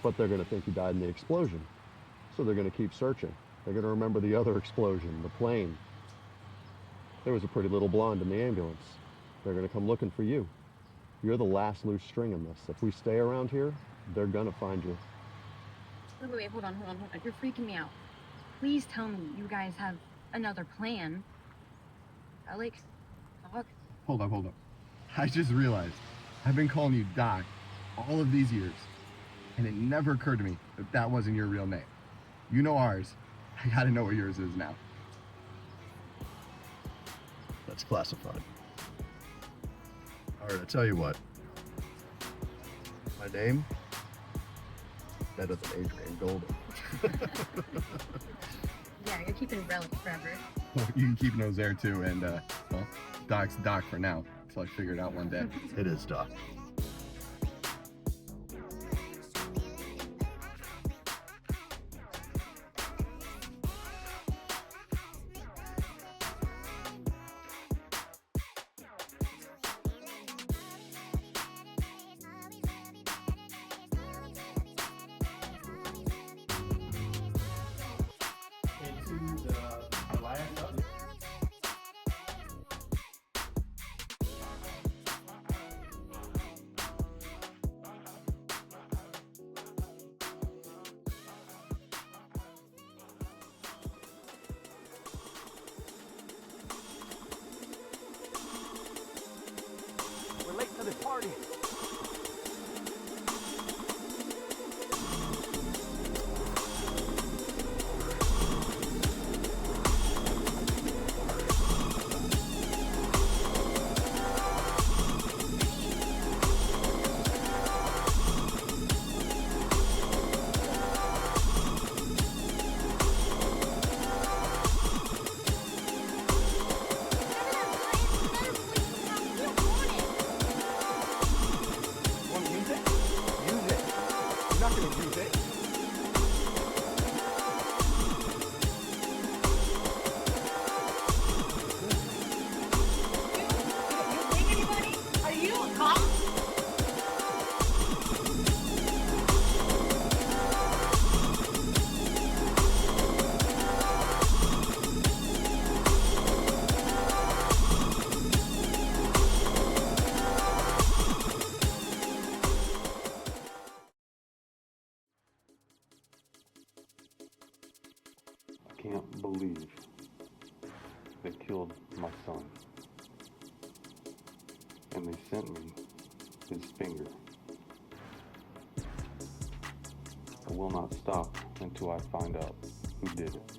But they're going to think you died in the explosion. So they're going to keep searching. They're going to remember the other explosion, the plane. There was a pretty little blonde in the ambulance. They're going to come looking for you. You're the last loose string in this. If we stay around here, they're going to find you. Wait, hold on. You're freaking me out. Please tell me you guys have another plan. Rellik, Doc. Hold up. I just realized I've been calling you Doc all of these years, and it never occurred to me that that wasn't your real name. You know ours. I gotta know what yours is now. That's classified. All right, I tell you what. My name, better than Adrian Golden. Yeah, you're keeping Rellik forever. Well, you can keep Nosaer too, and well, Doc's Doc for now, until I figure it out one day. It is Doc. We're late to the party. I can't believe they killed my son. And they sent me his finger. I will not stop until I find out who did it.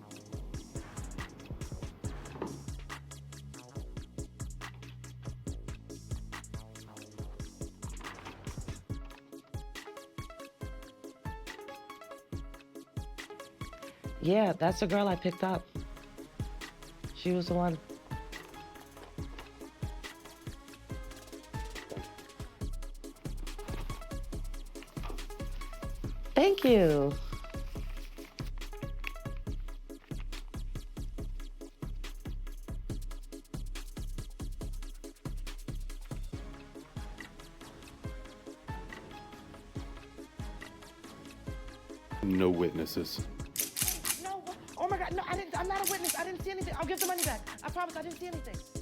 Yeah, that's the girl I picked up. She was the one. Thank you. No witnesses. No, oh my God, no, I'm not not a witness. I didn't see anything. I'll give the money back. I promise I didn't see anything.